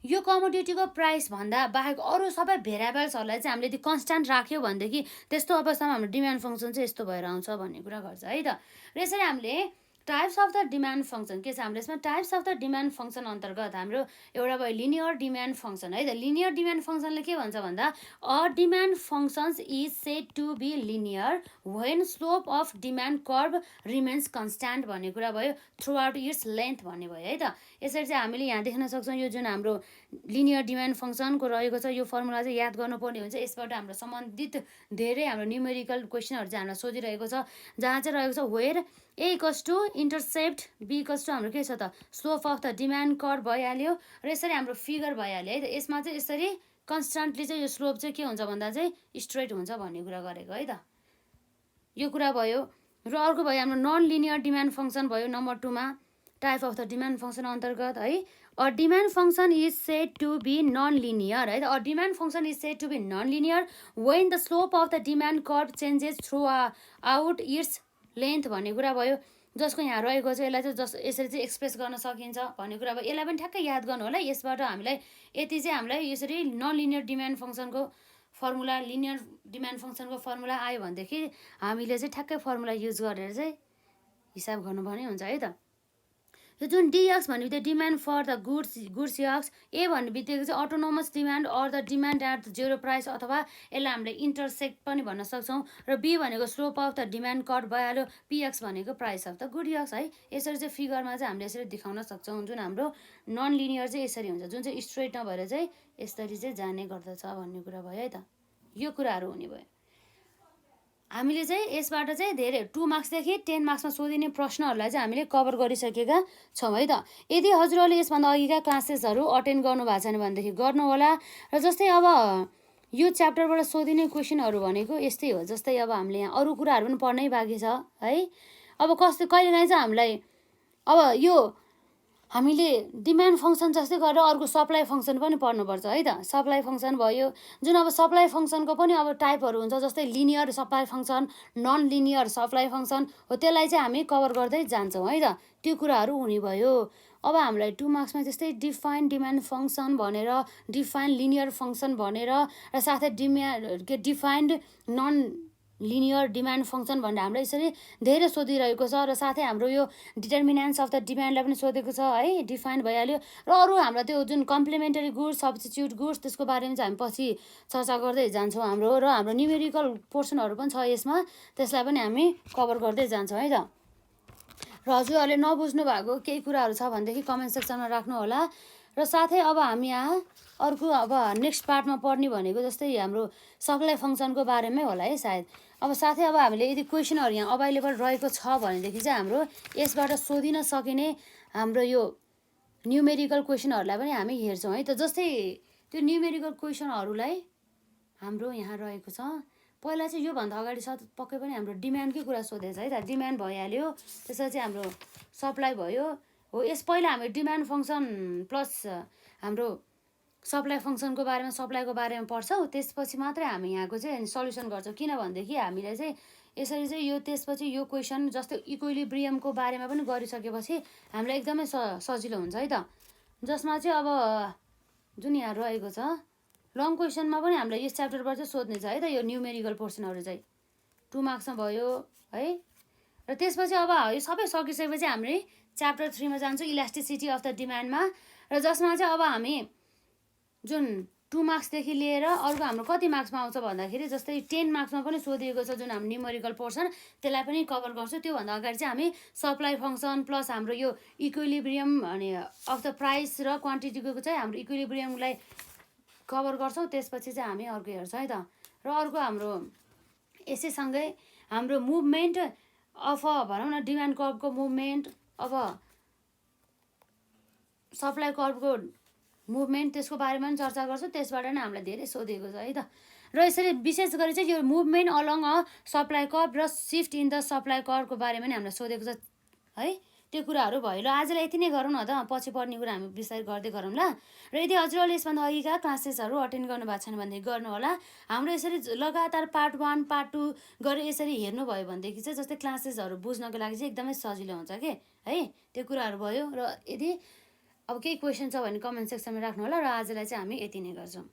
यो कमोडिटीको प्राइस भन्दा बाहेक अरू सबै भेरिएबल्सहरूलाई चाहिँ हामीले यदि कन्स्ट्यान्ट राख्यो भनेदेखि त्यस्तो अवस्थामा हाम्रो डिमान्ड फङ्सन चाहिँ यस्तो भएर आउँछ भन्ने कुरा गर्छ है त। र यसरी हामीले types of the demand function के छ हाम्रो यसमा, types of the demand function अन्तर्गत हाम्रो एउटा भयो लिनियर डिमान्ड फङ्सन है त। लिनियर डिमान्ड फङ्सनले के भन्छ भन्दा a demand functions is said to be linear when slope of demand curve remains constant भन्ने कुरा भयो, थ्रु आउट इट्स लेन्थ भन्ने भयो है त। यसरी चाहिँ हामीले यहाँ देख्न सक्छौँ यो जुन हाम्रो लिनियर डिमान्ड फङ्सनको रहेको छ यो फर्मुला चाहिँ याद गर्नुपर्ने हुन्छ। यसबाट हाम्रो सम्बन्धित धेरै हाम्रो न्युमेरिकल क्वेसनहरू चाहिँ हामीलाई सोधिरहेको छ, जहाँ चाहिँ रहेको छ where a equals to intercept b equals to हाम्रो के छ त slope of the demand curve भइहाल्यो। र यसरी हाम्रो फिगर भइहाल्यो है त। यसमा चाहिँ यसरी कन्स्ट्यान्टली चाहिँ यो स्लोप चाहिँ के हुन्छ भन्दा चाहिँ स्ट्रेट हुन्छ भन्ने कुरा गरेको है त, यो कुरा भयो। र अर्को भयो हाम्रो नन लिनियर डिमान्ड फङ्सन भयो नम्बर 2 मा, type of the demand function अन्तर्गत है। A demand function is said to be non linear है त। A demand function is said to be non linear when the slope of the demand curve changes throughout its length भन्ने कुरा भयो, जसको यहाँ रहेको छ यसलाई चाहिँ यसरी चाहिँ एक्सप्रेस गर्न सकिन्छ भन्ने कुरा भयो। यसलाई पनि ठ्याक्कै याद गर्नु होला। यसबाट हामीलाई यति चाहिँ हामीलाई यसरी नन लिनियर डिमान्ड फङ्सनको फर्मुला, लिनियर डिमान्ड फङ्सनको फर्मुला आयो भनेदेखि हामीले चाहिँ ठ्याक्कै फर्मुला युज गरेर चाहिँ हिसाब गर्नुपर्ने हुन्छ है त। यो जुन डिएक्स भन्ने बित्तिकै demand for the goods X, A भन्ने बित्तिकै चाहिँ autonomous demand or the demand at the zero price, अथवा यसलाई हामीले इन्टरसेक्ट पनि भन्न सक्छौँ। र बी भनेको slope of the demand cut भइहाल्यो, पिएक्स भनेको price of the good X है। यसरी चाहिँ फिगरमा चाहिँ हामीले यसरी देखाउन सक्छौँ। जुन हाम्रो नन लिनियर चाहिँ यसरी हुन्छ, जुन चाहिँ स्ट्रेट नभएर चाहिँ यसरी चाहिँ जाने गर्दछ भन्ने कुरा भयो है त। यो कुराहरू हुने भयो। हामीले चाहिँ यसबाट चाहिँ धेरै 2 मार्क्सदेखि 10 मार्क्समा सोधिने प्रश्नहरूलाई चाहिँ हामीले कभर गरिसकेका छौँ है त। यदि हजुरहरूले यसभन्दा अघिका क्लासेसहरू अटेन्ड गर्नुभएको छैन भनेदेखि गर्नुहोला। र जस्तै अब यो च्याप्टरबाट सोधिने क्वेसनहरू भनेको यस्तै हो। जस्तै अब हामीले यहाँ अरू कुराहरू पनि पढ्नै बाँकी छ है। अब कहिलेकाहीँ चाहिँ हामीलाई अब यो हामीले डिमान्ड फङ्सन जस्तै गरेर अर्को सप्लाई फङ्सन पनि पढ्नुपर्छ है त। सप्लाई फङ्सन भयो, जुन अब सप्लाई फङ्सनको पनि अब टाइपहरू हुन्छ, जस्तै linear supply function, non linear supply function हो, त्यसलाई चाहिँ हामी कभर गर्दै जान्छौँ है त। त्यो कुराहरू हुने भयो। अब हामीलाई 2 मार्क्समा त्यस्तै डिफाइन डिमान्ड फङ्सन भनेर, डिफाइन लिनियर फङ्सन भनेर, र साथै defined non linear demand function भनेर हामीलाई यसरी धेरै सोधिरहेको छ। र साथै हाम्रो यो डिटर्मिनेन्ट्स अफ द डिमान्डलाई पनि सोधेको छ है, डिफाइन भइहाल्यो। र अरू हाम्रो त्यो जुन कम्प्लिमेन्टरी गुड्स, सब्स्टिट्युट गुड्स, त्यसको बारेमा चाहिँ हामी पछि चर्चा गर्दै जान्छौँ हाम्रो। र हाम्रो न्युमेरिकल पोर्सनहरू पनि छ यसमा, त्यसलाई पनि हामी कभर गर्दै जान्छौँ है त। र हजुरहरूले नबुझ्नु भएको केही कुराहरू छ भनेदेखि कमेन्ट सेक्सनमा राख्नु होला। र साथै अब हामी यहाँ अर्को अब नेक्स्ट पार्टमा पढ्ने भनेको जस्तै हाम्रो सप्लाई फङ्सनको बारेमै होला है सायद। अब साथै अब हामीले यदि क्वेसनहरू यहाँ अभाइलेबल रहेको छ भनेदेखि चाहिँ हाम्रो यसबाट सोधिन सकिने हाम्रो यो न्युमेरिकल क्वेसनहरूलाई पनि हामी हेर्छौँ है त। जस्तै त्यो न्युमेरिकल क्वेसनहरूलाई हाम्रो यहाँ रहेको छ। पहिला चाहिँ योभन्दा अगाडि पक्कै पनि हाम्रो डिमान्डकै कुरा सोधेको छ है त। डिमान्ड भइहाल्यो, त्यसपछि हाम्रो सप्लाई भयो हो। यस पहिला हामी डिमान्ड फङ्सन प्लस हाम्रो सप्लाई फङ्सनको बारेमा, सप्लाईको बारेमा पढ्छौँ, त्यसपछि मात्रै हामी यहाँको चाहिँ सल्युसन गर्छौँ। किनभनेदेखि हामीलाई चाहिँ यसरी चाहिँ यो त्यसपछि यो क्वेसन जस्तै इक्विलिब्रियमको बारेमा पनि गरिसकेपछि हामीलाई एकदमै सजिलो हुन्छ है त। जसमा चाहिँ अब जुन यहाँ रहेको छ लङ क्वेसनमा पनि हामीलाई यस च्याप्टरबाट चाहिँ सोध्ने छ है त। यो न्युमेरिकल पोर्सनहरू चाहिँ 2 मार्क्समा भयो है। र त्यसपछि अब यो सबै सकिसकेपछि हामीले च्याप्टर 3 मा जान्छौँ, इलास्टिसिटी अफ द डिमान्डमा। र जसमा चाहिँ अब हामी जुन 2 मार्क्सदेखि लिएर अर्को हाम्रो कति मार्क्समा आउँछ भन्दाखेरि जस्तै 10 मार्क्समा पनि सोधिएको छ जुन हाम्रो न्युमेरिकल पोर्सन, त्यसलाई पनि कभर गर्छौँ। त्योभन्दा अगाडि चाहिँ हामी सप्लाई फङ्सन प्लस हाम्रो यो इक्विलिब्रियम अनि अफ द प्राइस र क्वान्टिटीको चाहिँ हाम्रो इक्विलिब्रियमलाई कभर गर्छौँ। त्यसपछि चाहिँ हामी अर्को हेर्छौँ है त। र अर्को हाम्रो यसैसँगै हाम्रो मुभमेन्ट अफ भनौँ न डिमान्ड कर्भको मुभमेन्ट, अब सप्लाई कर्भको मुभमेन्ट, त्यसको बारेमा पनि चर्चा गर्छौँ। त्यसबाट नै हामीलाई धेरै सोधिएको छ है त। र यसरी विशेष गरी चाहिँ यो movement along a supply curve र सिफ्ट इन द सप्लाई कर्भको बारेमा नि हामीलाई सोधेको छ है। त्यो कुराहरू भयो। ल आजलाई यति नै गरौँ न त, पछि पढ्ने कुरा हामी विस्तार गर्दै गरौँ ल। र यदि हजुरहरूले यसभन्दा अघिका क्लासेसहरू अटेन्ड गर्नु भएको छैन भनेदेखि गर्नु होला। हाम्रो यसरी लगातार पार्ट 1 पार्ट 2 गरेर यसरी हेर्नुभयो भनेदेखि चाहिँ जस्तै क्लासेसहरू बुझ्नको लागि चाहिँ एकदमै सजिलो हुन्छ कि है। त्यो कुराहरू भयो। र यदि अब केही क्वेसन छ भने कमेन्ट सेक्सनमा राख्नु होला। र आजलाई चाहिँ हामी यति नै गर्छौँ।